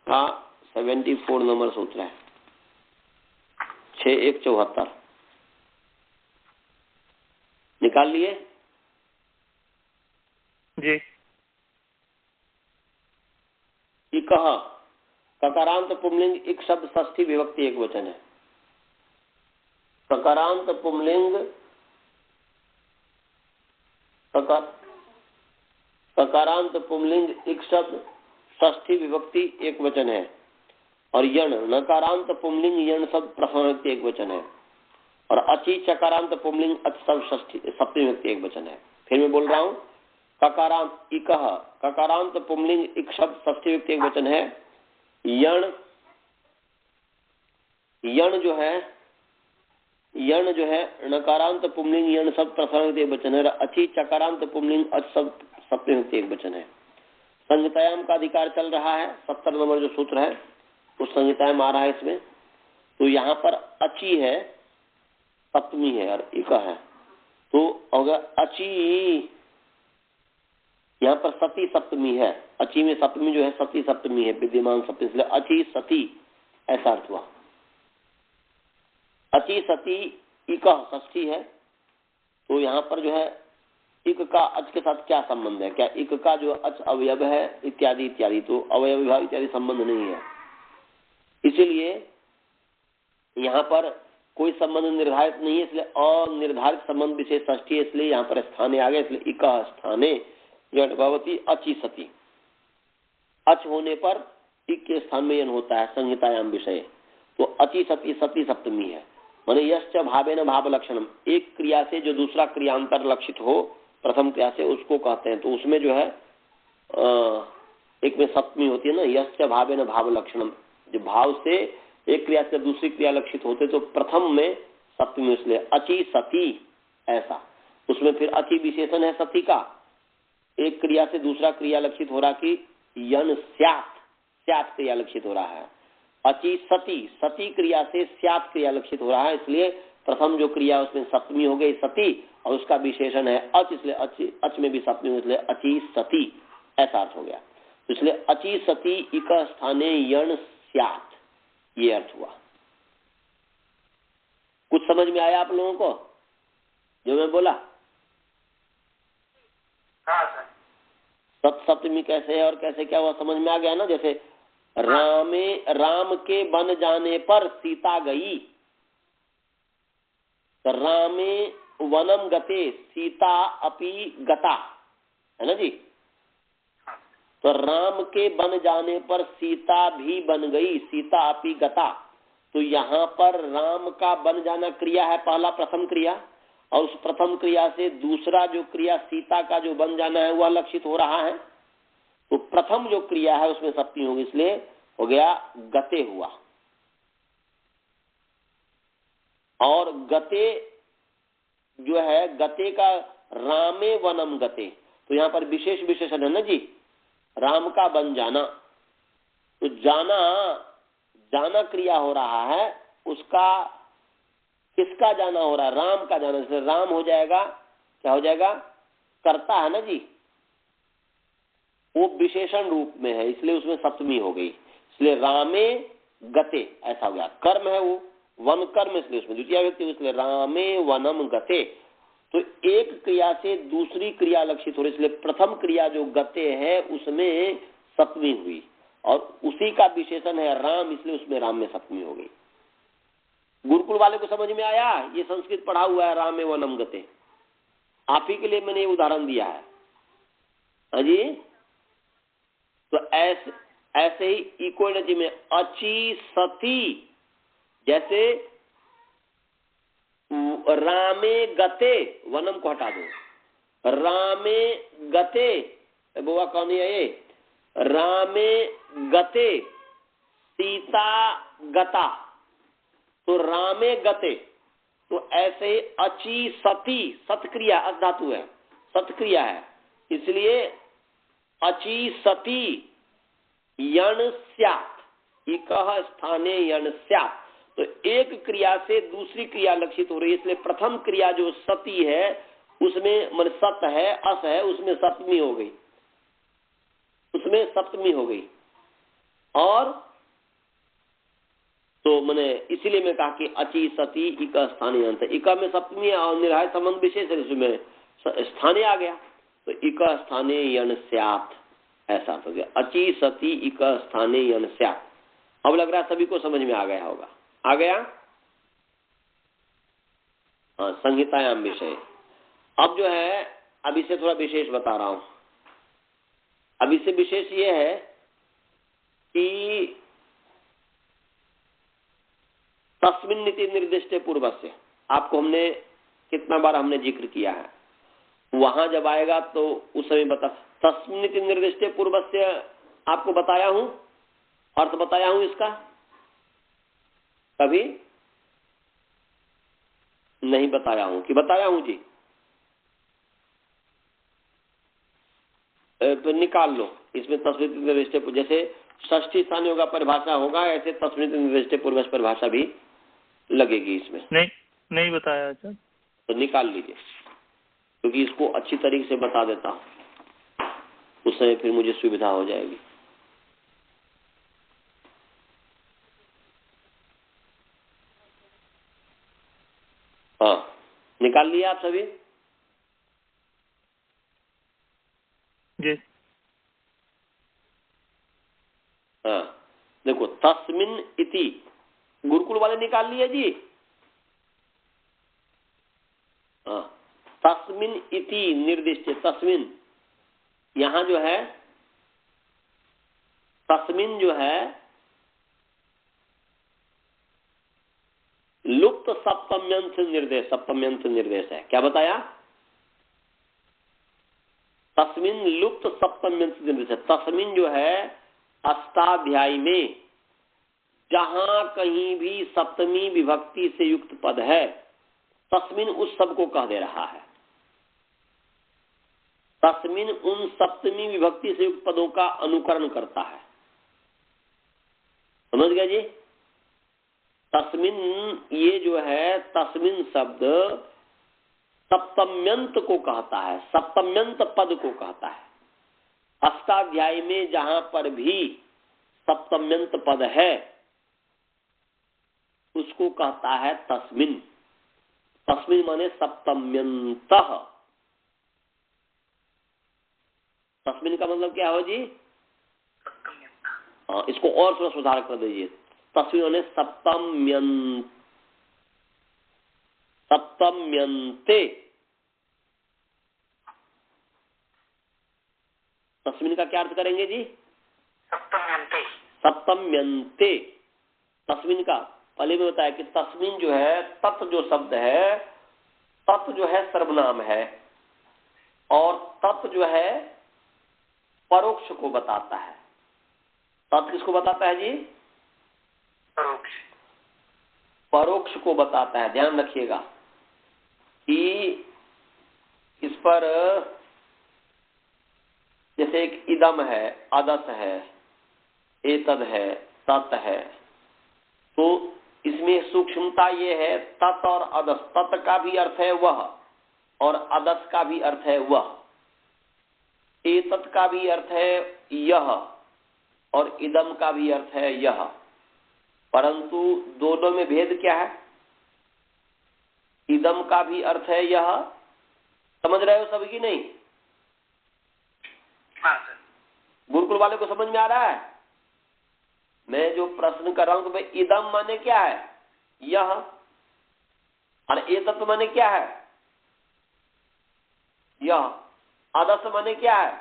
का 74 नंबर सूत्र है, 6:174 निकाल लिए? जी। इकह ककारांत पुंलिंग एक शब्द षष्ठी विभक्ति एक वचन है। ककारांत पुंलिंग ककारांत पुंलिंग एक शब्द षष्ठी विभक्ति एक वचन है। और यण नकारांत पुंलिंग यण शब्द प्रथम विभक्ति एक वचन है। और अचि चकारांत पुंलिंग अच शब्द सप्तमी विभक्ति एक वचन है। फिर मैं बोल रहा हूँ, ककारांत इकह ककारांत पुंलिंग एक शब्द षष्ठी विभक्ति एक वचन है। यण जो है नकारांत पुंलिंग यण शब्द प्रथम विभक्ति एक वचन है। अचि चकारांत पुंलिंग अच शब्द सप्तमी विभक्ति एक वचन है। संहितायाम का अधिकार चल रहा है, 70 नंबर जो सूत्र है उस संहितायाम आ रहा है इसमें। तो यहाँ पर अचि है, सप्तमी है और इका है, तो अगर अचि यहाँ पर सती सप्तमी है। अचि में सप्तमी जो है सती सप्तमी है, विद्यमान सप्तमी, इसलिए अचि सती ऐसा अर्थ हुआ। अचि सती इका षष्ठी है। तो यहाँ पर जो है इक का अच के साथ क्या संबंध है? क्या इक का जो अच अवयव है इत्यादि इत्यादि, तो अवयव विभाग इत्यादि संबंध नहीं है। इसीलिए यहाँ पर कोई संबंध निर्धारित नहीं है, इसलिए अनिर्धारित संबंध विशेष षष्ठी है, इसलिए यहाँ पर स्थाने आ गए। इसलिए इका स्थाने भगवती अचि सती, अच होने पर इक के स्थान में यन होता है संहितायाम विषय। तो अचि सती सती सप्तमी है। माने यश्च भावेन भाव लक्षणम, एक क्रिया से जो दूसरा क्रियांतर लक्षित हो प्रथम क्रिया से उसको कहते हैं। तो उसमें जो है एक में सप्तमी होती है ना, यश्च भावेन भाव लक्षणम, जो भाव से एक क्रिया से दूसरी क्रिया लक्षित होते तो प्रथम में सप्तमी, इसलिए अचि सती ऐसा। उसमें फिर अचि विशेषण है सती का, एक क्रिया से दूसरा क्रिया लक्षित हो रहा कि यन स्यात् क्रिया लक्षित हो रहा है। अचि सती सती क्रिया से स्यात् क्रिया लक्षित हो रहा है, इसलिए प्रथम जो क्रिया उसमें सप्तमी हो गई सती, और उसका विशेषण है अच, इसलिए अच में भी सप्तमी, इसलिए अचि सती ऐसा अर्थ हो गया। इसलिए अचि सती इक स्थाने यण स्यात्, ये अर्थ हुआ। कुछ समझ में आया आप लोगों को जो मैं बोला? सप्तमी कैसे है और कैसे क्या हुआ समझ में आ गया ना। जैसे राम के बन जाने पर सीता गई, तो रामे वनम गते सीता अपि गता, है ना जी। तो राम के बन जाने पर सीता भी बन गई, सीता अपि गता। तो यहाँ पर राम का बन जाना क्रिया है पहला प्रथम क्रिया, और उस प्रथम क्रिया से दूसरा जो क्रिया सीता का जो बन जाना है वह लक्षित हो रहा है। तो प्रथम जो क्रिया है उसमें सप्तमी होगी, इसलिए हो गया गते हुआ। और गते जो है गते का रामे वनम गते, तो यहाँ पर विशेष विशेषण है ना जी, राम का बन जाना। तो जाना क्रिया हो रहा है, उसका किसका जाना हो रहा है? राम का जाना। जैसे राम हो जाएगा, क्या हो जाएगा? करता है ना जी, वो विशेषण रूप में है, इसलिए उसमें सप्तमी हो गई, इसलिए रामे गते ऐसा हो गया। कर्म है वो वन कर्म, इसलिए उसमें द्वितीय व्यक्ति, इसलिए रामे वनम गते। तो एक क्रिया से दूसरी क्रिया लक्षित हो रही, इसलिए प्रथम क्रिया जो गते है उसमें सप्तमी हुई, और उसी का विशेषण है राम, इसलिए उसमें राम में सप्तमी हो गई। गुरुकुल वाले को समझ में आया? ये संस्कृत पढ़ा हुआ है, राम में वनम गते। आप ही के लिए मैंने ये उदाहरण दिया है। हाँ जी, तो ऐसे ही इक्वलिटी में अची सती, जैसे रामे गते, वनम को हटा दो, रामे गते, बुआ कौन है ये? रामे गते सीता गता, तो रामे गते, तो ऐसे ही अची सती, सतक्रिया, अस धातु है, सतक्रिया है, इसलिए अची सती यण स्यात्, इकः स्थाने यण स्यात्। तो एक क्रिया से दूसरी क्रिया लक्षित हो रही है, इसलिए प्रथम क्रिया जो सती है उसमें मन सत है, अस है, उसमें सप्तमी हो गई, उसमें सप्तमी हो गई। और तो मैंने इसीलिए मैं कहा कि अची सती इक स्थानीय अंत, इका में सप्तमी और निर्हाय संबंध विशेष है, उसमें स्थानीय आ गया, तो इक स्थानीय यण स्यात्, ऐसा हो गया। अची सती इक स्थानीय यण स्यात्। अब लग रहा है सभी को समझ में आ गया होगा। आ गया? हाँ, संहितायाम विषय। अब जो है, अब इसे थोड़ा विशेष बता रहा हूं। अब इससे विशेष ये है कि तस्मिन् नीति निर्दिष्टे पूर्वस्य, आपको हमने कितना बार हमने जिक्र किया है, वहां जब आएगा तो उस समय बता। तस्मिन् नीति निर्दिष्टे पूर्वस्य आपको बताया हूं, अर्थ बताया हूं इसका? कभी नहीं बताया हूं कि बताया हूं जी? तो निकाल लो इसमें तस्मिन् नीति निर्दिष्टे, जैसे षष्ठी स्थानीय होगा परिभाषा होगा, ऐसे तस्मिन् नीति निर्दिष्टे पूर्वस्य परिभाषा भी लगेगी इसमें। नहीं बताया अच्छा, तो निकाल लीजिए, क्योंकि इसको अच्छी तरीके से बता देता हूं, उस समय फिर मुझे सुविधा हो जाएगी। हाँ, निकाल लिया आप सभी? जी। हाँ, देखो तस्मिन् इति, गुरुकुल वाले निकाल लिए जी? हाँ, तस्मिन् इति निर्दिष्ट, तस्मिन्, यहां जो है तस्मिन् जो है लुप्त सप्तम्यंत निर्देश, सप्तम्यंत निर्देश है। क्या बताया? तस्मिन् लुप्त सप्तम्यंत निर्देश है। तस्मिन् जो है अष्टाध्यायी में जहां कहीं भी सप्तमी विभक्ति से युक्त पद है, तस्मिन् उस सब को कह दे रहा है। तस्मिन् उन सप्तमी विभक्ति से युक्त पदों का अनुकरण करता है। समझ गया जी? तस्मिन्, ये जो है तस्मिन् शब्द सप्तम्यंत को कहता है, सप्तम्यंत पद को कहता है। अष्टाध्यायी में जहां पर भी सप्तम्यंत पद है उसको कहता है तस्मिन्। तस्मिन् माने सप्तम्यंतः। तस्मिन् का मतलब क्या हो जी? हाँ, इसको और थोड़ा सुधार कर दीजिए। तस्मिन् माने सप्तम्यंते। तस्मिन् का क्या अर्थ करेंगे जी? सप्तम्यन्ते। सप्तम्यन्ते। तस्मिन् का पहले में बताया कि तस्मिन् जो है, तत् जो शब्द है, तत् जो है सर्वनाम है, और तत् जो है परोक्ष को बताता है। तत् किसको बताता है जी? परोक्ष। परोक्ष को बताता है। ध्यान रखिएगा कि इस पर जैसे एक इदम है, अदस है, एतद है, तत् है, तो इसमें सूक्ष्मता ये है, तत् और अदस। तत् का भी अर्थ है वह, और अदस का भी अर्थ है वह। एतत् का भी अर्थ है यह, और इदम का भी अर्थ है यह। परंतु दोनों में भेद क्या है? इदम का भी अर्थ है यह। समझ रहे हो सभी की नहीं? हाँ सर। गुरुकुल वाले को समझ में आ रहा है? मैं जो प्रश्न कर रहा हूं कि भाई इदम माने क्या है, यह, और एतत् माने क्या है, यह, अदस माने क्या है,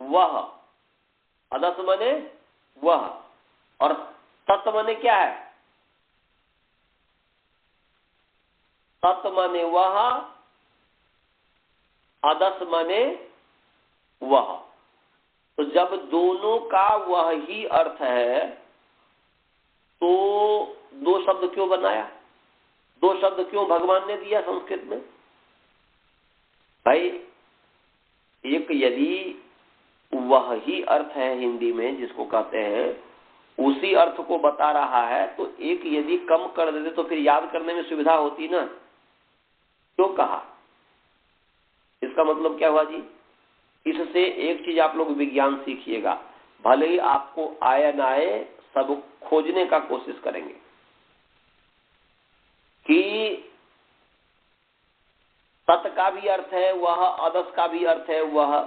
वह, अदस माने वह, और तत् माने क्या है, तत् माने वह, अदस माने वह। तो जब दोनों का वह ही अर्थ है तो दो शब्द क्यों बनाया, दो शब्द क्यों भगवान ने दिया संस्कृत में? भाई एक यदि वह ही अर्थ है हिंदी में जिसको कहते हैं, उसी अर्थ को बता रहा है, तो एक यदि कम कर देते तो फिर याद करने में सुविधा होती ना, क्यों कहा? इसका मतलब क्या हुआ जी? इससे एक चीज आप लोग विज्ञान सीखिएगा, भले ही आपको आए ना आए सब खोजने का कोशिश करेंगे कि तत् का भी अर्थ है वह, अदस का भी अर्थ है वह।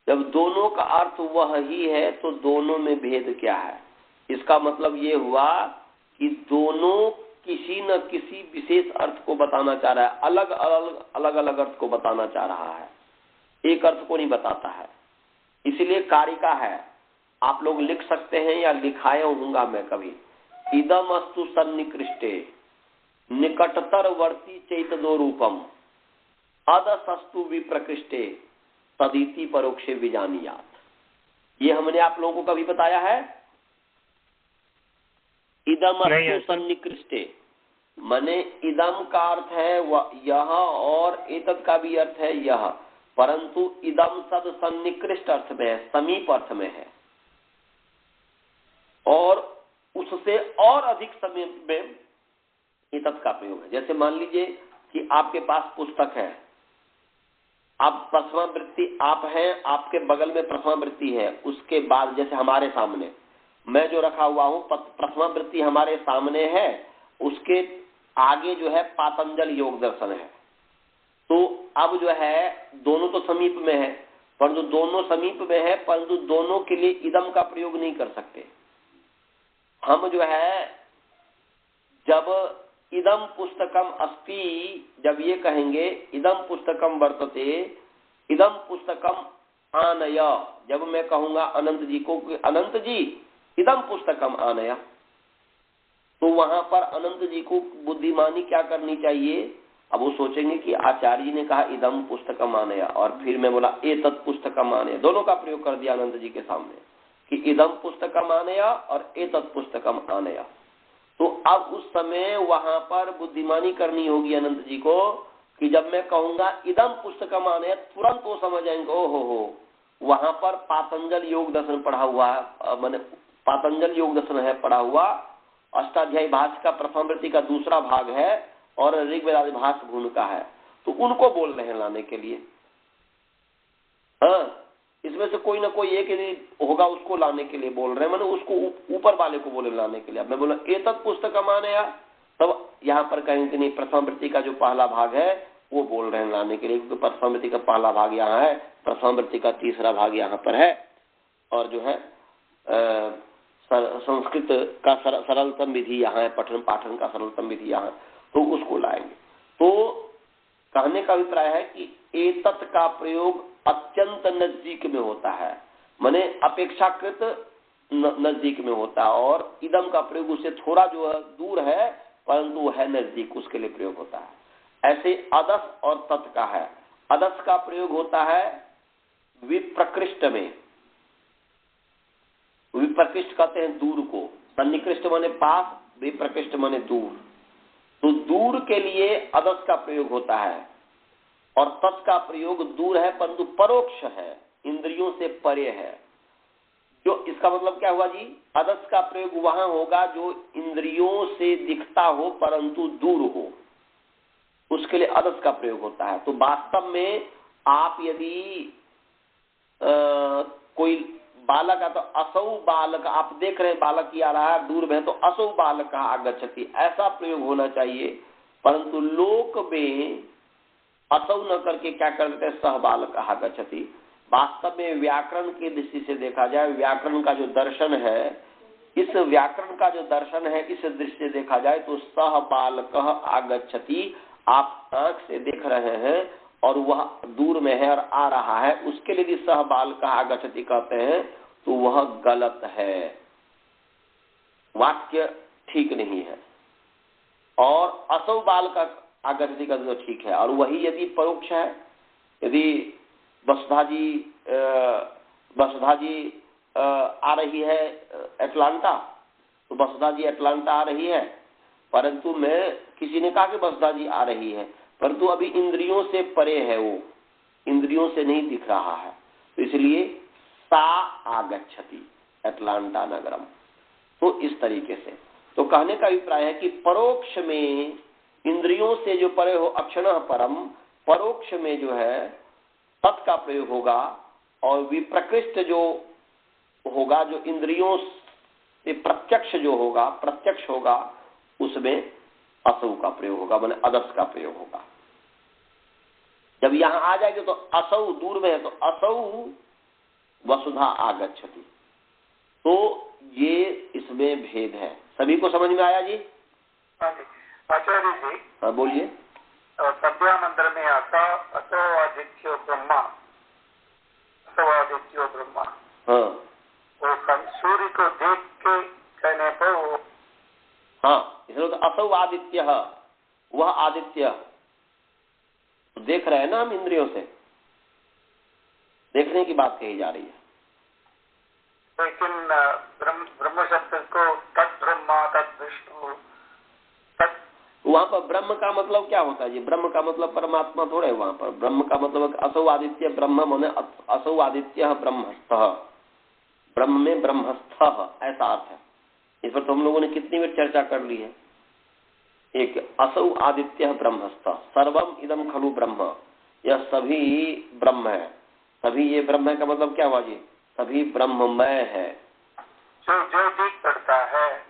जब दोनों का अर्थ वह ही है तो दोनों में भेद क्या है? इसका मतलब ये हुआ कि दोनों किसी न किसी विशेष अर्थ को बताना चाह रहा है, अलग अलग अर्थ को बताना चाह रहा है, एक अर्थ को नहीं बताता है। इसलिए कारिका है, आप लोग लिख सकते हैं या लिखाया होऊंगा मैं कभी, इदम अस्तु सन्निकृष्टे निकटतर वर्ती चैतदो रूपम अदसस्तु विप्रकृष्टे तदिति परोक्षे विजानियात। ये हमने आप लोगों को कभी बताया है? इदम अस्तु सन्निकृष्टे माने इदम का अर्थ है यह और एतत् का भी अर्थ है यह, परंतु इदम शब्द सन्निकृष्ट अर्थ में है, समीप अर्थ में है, और उससे और अधिक समीप में एतत् का प्रयोग है। जैसे मान लीजिए कि आपके पास पुस्तक है, आप प्रथमा वृत्ति आप हैं, आपके बगल में प्रथमा वृत्ति है, उसके बाद जैसे हमारे सामने मैं जो रखा हुआ हूं प्रथमा वृत्ति हमारे सामने है, उसके आगे जो है पातंजल योग दर्शन है। तो अब जो है दोनों तो समीप में है, परंतु दोनों समीप में है, परंतु दोनों के लिए इदम का प्रयोग नहीं कर सकते हम। जो है जब इदम पुस्तकम अस्ति, जब ये कहेंगे इदम पुस्तकम वर्तते, इदम पुस्तकम आनय, जब मैं कहूंगा अनंत जी को कि अनंत जी इदम पुस्तकम आनय, तो वहां पर अनंत जी को बुद्धिमानी क्या करनी चाहिए? अब वो सोचेंगे कि आचार्य जी ने कहा इदम पुस्तकम आनय, और फिर मैं बोला एतत् पुस्तकम आनय, दोनों का प्रयोग कर दिया अनंत जी के सामने कि इदम पुस्तकम आनय और एतत् पुस्तकम आनय। तो अब उस समय वहां पर बुद्धिमानी करनी होगी अनंत जी को कि जब मैं कहूंगा इदम पुस्तकम आनय, तुरंत वो समझ जाएंगे ओहो हो, वहां पर पातंजल योग दर्शन पढ़ा हुआ है, मैंने पातंजल योग दर्शन है पढ़ा हुआ, अष्टाध्यायी भाष्य का प्रथम वृत्ति का दूसरा भाग है और ऋग्वेद भाष्य भूमिका है, तो उनको बोल रहे हैं लाने के लिए। हाँ, इसमें से कोई ना कोई एक यदि होगा उसको लाने के लिए बोल रहे हैं, मैंने उसको ऊपर वाले को बोले लाने के लिए। अब मैं बोला एतत् पुस्तकम आनय, तब यहाँ पर कहेंगे नहीं, प्रथम वृत्ति का जो पहला भाग है वो बोल रहे हैं लाने के लिए, क्योंकि प्रथम वृत्ति का पहला भाग यहाँ है, प्रथम वृत्ति का तीसरा भाग यहाँ पर है, और जो है संस्कृत का सरलतम विधि यहाँ है, पठन पाठन का सरलतम विधि यहाँ, तो उसको लाएंगे। तो कहने का अभिप्राय है कि एतत् का प्रयोग अत्यंत नजदीक में होता है, माने अपेक्षाकृत नजदीक में होता है, और इदम का प्रयोग उससे थोड़ा जो है दूर है परंतु वो है नजदीक, उसके लिए प्रयोग होता है। ऐसे अदस और तत् का है, अदस का प्रयोग होता है विप्रकृष्ट में, विप्रकृष्ट कहते हैं दूर को, सन्निकृष्ट माने पास, विप्रकृष्ट माने दूर, तो दूर के लिए अदस का प्रयोग होता है, और तत् का प्रयोग दूर है परंतु परोक्ष है, इंद्रियों से परे है। जो इसका मतलब क्या हुआ जी? अदस का प्रयोग वहां होगा जो इंद्रियों से दिखता हो परंतु दूर हो, उसके लिए अदस का प्रयोग होता है। तो वास्तव में आप यदि कोई बालक है तो असौ बालक, आप देख रहे हैं बालक ही आ रहा है दूर में, तो असौ बालक आगच्छति, ऐसा प्रयोग होना चाहिए। परंतु लोक में असौ न करके क्या कर देते हैं, सह बालक आगच्छति, वास्तव में व्याकरण की दृष्टि से देखा जाए, व्याकरण का जो दर्शन है, इस व्याकरण का जो दर्शन है इस दृष्टि से देखा जाए तो सह बालकः आगच्छति, आप आंख से देख रहे हैं और वह दूर में है और आ रहा है, उसके लिए यदि सह बालकः आगच्छति कहते हैं तो वह गलत है, वाक्य ठीक नहीं है। और असौ बालकः आगच्छति का तो ठीक है। और वही यदि परोक्ष है, यदि वसुधा जी आ रही है एटलांटा, तो वसुधा जी एटलांटा आ रही है, परंतु मैं किसी ने कहा कि वसुधा जी आ रही है, परंतु अभी इंद्रियों से परे है, वो इंद्रियों से नहीं दिख रहा है, तो इसलिए सा आगच्छति एटलांटा नगरम। तो इस तरीके से तो कहने का अभिप्राय है कि परोक्ष में इंद्रियों से जो परे हो अक्षणः परम, परोक्ष में जो है तत् का प्रयोग होगा, और विप्रकृष्ट जो होगा, जो इंद्रियों से प्रत्यक्ष जो होगा, प्रत्यक्ष होगा, उसमें असौ का प्रयोग होगा, माने अदस का प्रयोग होगा। जब यहां आ जाएंगे तो असौ दूर में है तो असौ वसुधा आगच्छति, तो ये इसमें भेद है। सभी को समझ में आया जी? आचार्य जी, हाँ बोलिए। सभ्या मंत्र में आता असो आदित्यो ब्रह्मा, असो आदित्यो ब्रह्मा। हाँ, वो सूर्य को देख के कहने पर वो, हाँ, इसलिए तो असौ आदित्य, वह आदित्य तो देख रहे हैं ना हम, इंद्रियों से देखने की बात कही जा रही है। लेकिन ब्रह्म शब्द को तत् ब्रह्मा तत् विष्णु, वहां पर ब्रह्म का मतलब क्या होता है जी? ब्रह्म का मतलब परमात्मा थोड़े, वहां पर ब्रह्म का मतलब असौ आदित्य ब्रह्म माने असौ आदित्य ब्रह्मस्थः, ब्रह्म में ब्रह्मस्थः ऐसा अर्थ है। इस पर तो हम लोगों ने कितनी बार चर्चा कर ली है। एक असौ आदित्य ब्रह्मस्थः, सर्वम इदम खलु ब्रह्म, यह सभी ब्रह्म है, सभी ये ब्रह्म है का मतलब क्या हुआ जी? सभी ब्रह्ममय है, जो दिख पड़ता है।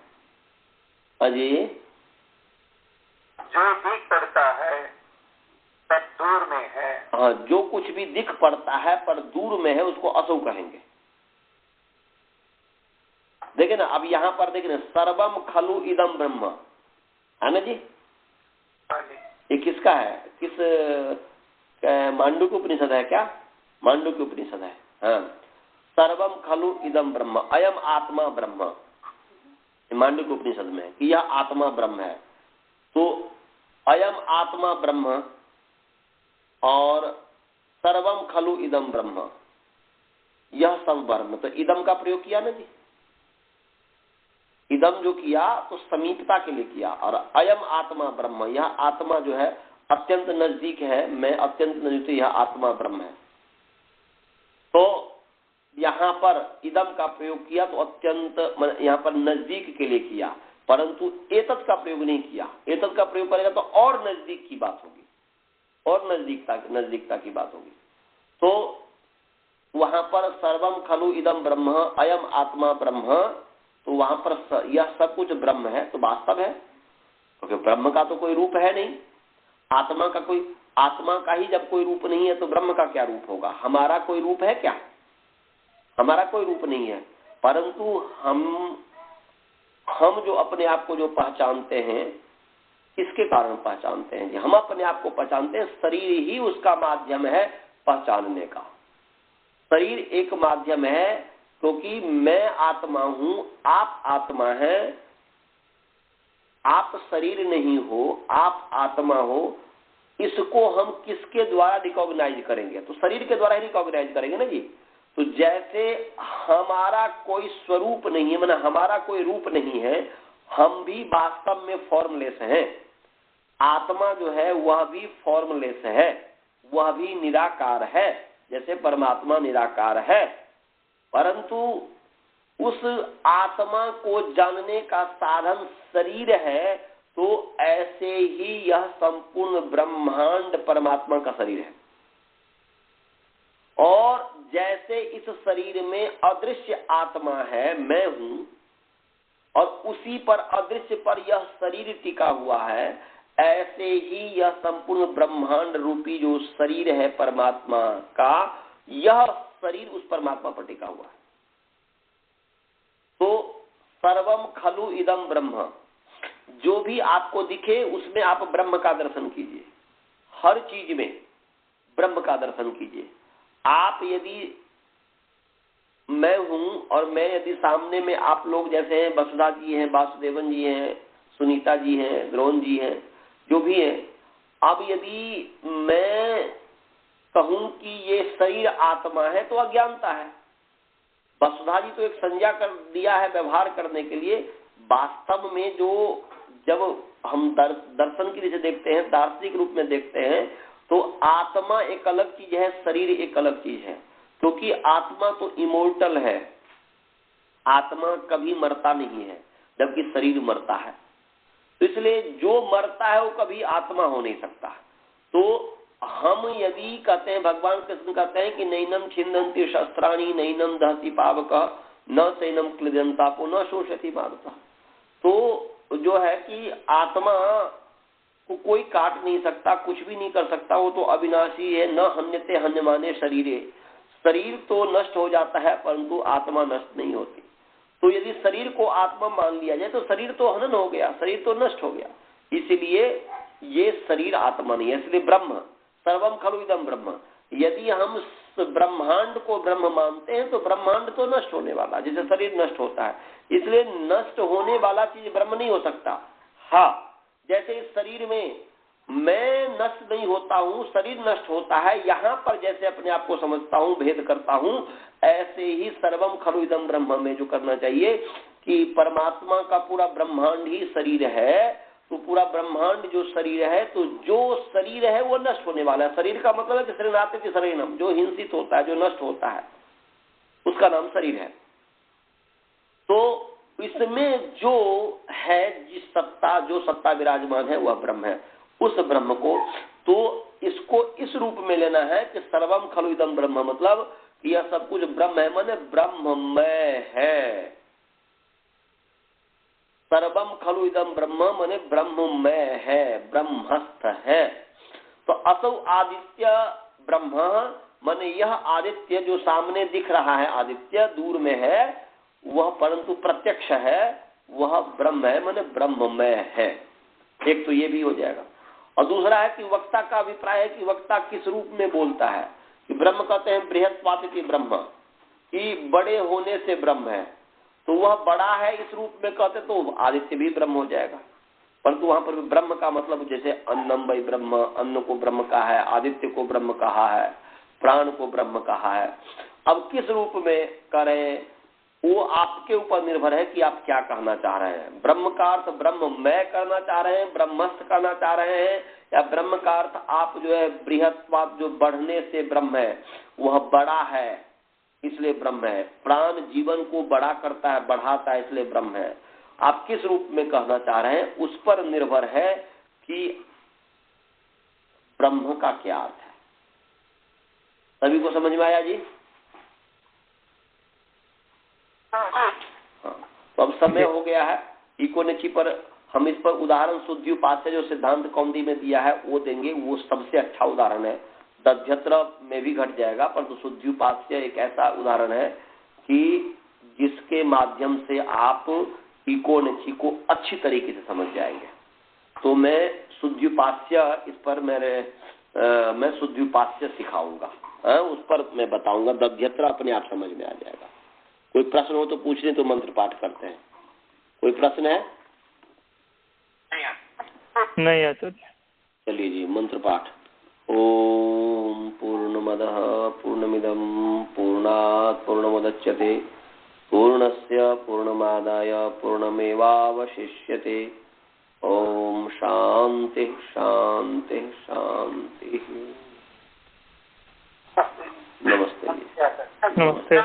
अजी जो दिख पड़ता है तब दूर में है। हाँ, जो कुछ भी दिख पड़ता है पर दूर में है उसको असौ कहेंगे। देखिए ना, अब यहाँ पर देखिए ना, सर्वम खलु इदम ब्रह्म है ना जी? ये किसका है? किस मांडुक्य उपनिषद है क्या? मांडुक्य उपनिषद है। हाँ, सर्वम खलु इदम ब्रह्म, अयम आत्मा ब्रह्म, मांडुक्य उपनिषद में कि यह आत्मा ब्रह्म है। तो अयम आत्मा ब्रह्म और सर्वम खलु इदम ब्रह्म, यह सब ब्रह्म, तो इदम का प्रयोग किया ना जी? इदम जो किया तो समीपता के लिए किया, और अयम आत्मा ब्रह्म, यह आत्मा जो है अत्यंत नजदीक है, मैं अत्यंत नजदीक, यह आत्मा ब्रह्म है। तो यहाँ पर इदम का प्रयोग किया तो अत्यंत, यहाँ पर नजदीक के लिए किया, परंतु एतत् का प्रयोग नहीं किया। एतत् का प्रयोग करेगा तो और नजदीक की बात होगी, और नजदीकता की बात होगी। तो वहां पर सर्वम खलु इदम ब्रह्म अयम आत्मा ब्रह्म, तो वहां पर यह सब कुछ ब्रह्म है, तो वास्तव है, क्योंकि ब्रह्म का तो कोई रूप है नहीं, आत्मा का ही जब कोई रूप नहीं है तो ब्रह्म का क्या रूप होगा? हमारा कोई रूप है क्या? हमारा कोई रूप नहीं है, परंतु हम जो अपने आप को जो पहचानते हैं, किसके कारण पहचानते हैं? हम अपने आप को पहचानते हैं, शरीर ही उसका माध्यम है पहचानने का। शरीर एक माध्यम है, क्योंकि मैं आत्मा हूं, आप आत्मा हैं, आप शरीर नहीं हो, आप आत्मा हो, इसको हम किसके द्वारा रिकॉग्नाइज करेंगे? तो शरीर के द्वारा ही रिकॉग्नाइज करेंगे ना जी। तो जैसे हमारा कोई स्वरूप नहीं है, माने हमारा कोई रूप नहीं है, हम भी वास्तव में फॉर्मलेस हैं। आत्मा जो है वह भी फॉर्मलेस है, वह भी निराकार है, जैसे परमात्मा निराकार है। परंतु उस आत्मा को जानने का साधन शरीर है, तो ऐसे ही यह संपूर्ण ब्रह्मांड परमात्मा का शरीर है। और जैसे इस शरीर में अदृश्य आत्मा है, मैं हूं, और उसी पर अदृश्य पर यह शरीर टिका हुआ है, ऐसे ही यह संपूर्ण ब्रह्मांड रूपी जो शरीर है परमात्मा का, यह शरीर उस परमात्मा पर टिका हुआ है। तो सर्वम खलु इदम ब्रह्म, जो भी आपको दिखे उसमें आप ब्रह्म का दर्शन कीजिए। हर चीज में ब्रह्म का दर्शन कीजिए। आप यदि मैं हूं और मैं यदि सामने में आप लोग जैसे हैं, वसुधा जी हैं, वासुदेवन जी हैं, सुनीता जी हैं, द्रोण जी हैं, जो भी हैं, अब यदि मैं कहूं कि ये शरीर आत्मा है तो अज्ञानता है। वसुधा जी तो एक संज्ञा कर दिया है व्यवहार करने के लिए। वास्तव में जो जब हम दर्शन की रीति देखते हैं, दार्शनिक रूप में देखते हैं, तो आत्मा एक अलग चीज है, शरीर एक अलग चीज है। क्योंकि आत्मा तो इमोर्टल है, आत्मा कभी मरता नहीं है, जबकि शरीर मरता है। तो इसलिए जो मरता है वो कभी आत्मा हो नहीं सकता। तो हम यदि कहते हैं, भगवान कृष्ण कहते हैं कि नैनम छिन्दन्ति शस्त्राणि नैनम दहति पावक न सैनम क्लिदन्तापो न शोषति मारुता। तो जो है कि आत्मा को कोई काट नहीं सकता, कुछ भी नहीं कर सकता, वो तो अविनाशी है। न हन्यते हन्यमाने शरीरे, शरीर तो नष्ट हो जाता है परंतु आत्मा नष्ट नहीं होती। तो यदि शरीर को आत्मा मान लिया जाए तो शरीर तो हनन हो गया, शरीर तो नष्ट हो गया। इसलिए ये शरीर आत्मा नहीं है। इसलिए ब्रह्म सर्वम खलु इदम ब्रह्म, यदि हम ब्रह्मांड को ब्रह्म मानते हैं तो ब्रह्मांड तो नष्ट होने वाला, जैसे शरीर नष्ट होता है। इसलिए नष्ट होने वाला चीज ब्रह्म नहीं हो सकता। हाँ, जैसे इस शरीर में मैं नष्ट नहीं होता हूँ, शरीर नष्ट होता है, यहाँ पर जैसे अपने आप को समझता हूँ, भेद करता हूँ, ऐसे ही सर्वम खलु इदम ब्रह्म में जो करना चाहिए कि परमात्मा का पूरा ब्रह्मांड ही शरीर है। तो पूरा ब्रह्मांड जो शरीर है, तो जो शरीर है वो नष्ट होने वाला है। शरीर का मतलब है कि शरीराते शरीरम, जो हिंसित होता है, जो नष्ट होता है, उसका नाम शरीर है। तो इसमें जो है, जिस सत्ता, जो सत्ता विराजमान है वह ब्रह्म है। उस ब्रह्म को तो इसको इस रूप में लेना है कि सर्वम खलु इदम ब्रह्म, मतलब यह सब कुछ ब्रह्म है, माने ब्रह्ममय है। सर्वम खलु इदम ब्रह्म माने ब्रह्ममय है, ब्रह्मस्थ है। तो असौ आदित्य ब्रह्म माने यह आदित्य जो सामने दिख रहा है, आदित्य दूर में है वह परंतु प्रत्यक्ष है, वह ब्रह्म है, माने ब्रह्ममय है। एक तो ये भी हो जाएगा। और दूसरा है कि वक्ता का अभिप्राय है कि वक्ता किस रूप में बोलता है। कि ब्रह्म कहते हैं बृहत्पाति ब्रह्म, कि बड़े होने से ब्रह्म है, तो वह बड़ा है इस रूप में कहते तो आदित्य भी ब्रह्म हो जाएगा। परंतु वहां पर ब्रह्म का मतलब जैसे अन्नम वै ब्रह्म, अन्न को ब्रह्म कहा है, आदित्य को ब्रह्म कहा है, प्राण को ब्रह्म कहा है। अब किस रूप में करें वो आपके ऊपर निर्भर है कि आप क्या कहना चाह रहे हैं। ब्रह्म का अर्थ ब्रह्ममय करना चाह रहे हैं, ब्रह्मस्थ करना चाह रहे हैं, या ब्रह्म का अर्थ आप जो है बृहत्पात, जो बढ़ने से ब्रह्म है, वह बड़ा है इसलिए ब्रह्म है। प्राण जीवन को बड़ा करता है, बढ़ाता है, इसलिए ब्रह्म है। आप किस रूप में कहना चाह रहे हैं उस पर निर्भर है कि ब्रह्म का क्या अर्थ है। सभी को समझ में आया जी? हाँ, तो अब समय हो गया है। इकोनिची पर हम इस पर उदाहरण शुद्ध्युपास्य जो सिद्धांत कौमुदी में दिया है वो देंगे, वो सबसे अच्छा उदाहरण है। दध्यत्र में भी घट जाएगा, परंतु शुद्ध्युपास्य एक ऐसा उदाहरण है कि जिसके माध्यम से आप इकोनिची को अच्छी तरीके से समझ जाएंगे। तो मैं शुद्ध्युपास्य इस पर मैं शुद्ध्युपास्य सिखाऊंगा, उस पर मैं बताऊंगा। दध्यत्र अपने आप समझ में आ जाएगा। कोई प्रश्न हो तो पूछ लें, तो मंत्र पाठ करते हैं। कोई प्रश्न है? नहीं आचार्य। चलिए जी, मंत्र पाठ। ओम पूर्णमदः पूर्णमिदं पूर्णात् पूर्णमुदच्यते पूर्णस्य पूर्णमादाय पूर्णमेवावशिष्यते। ओम शांति शांति शांति। नमस्ते जी। नमस्ते।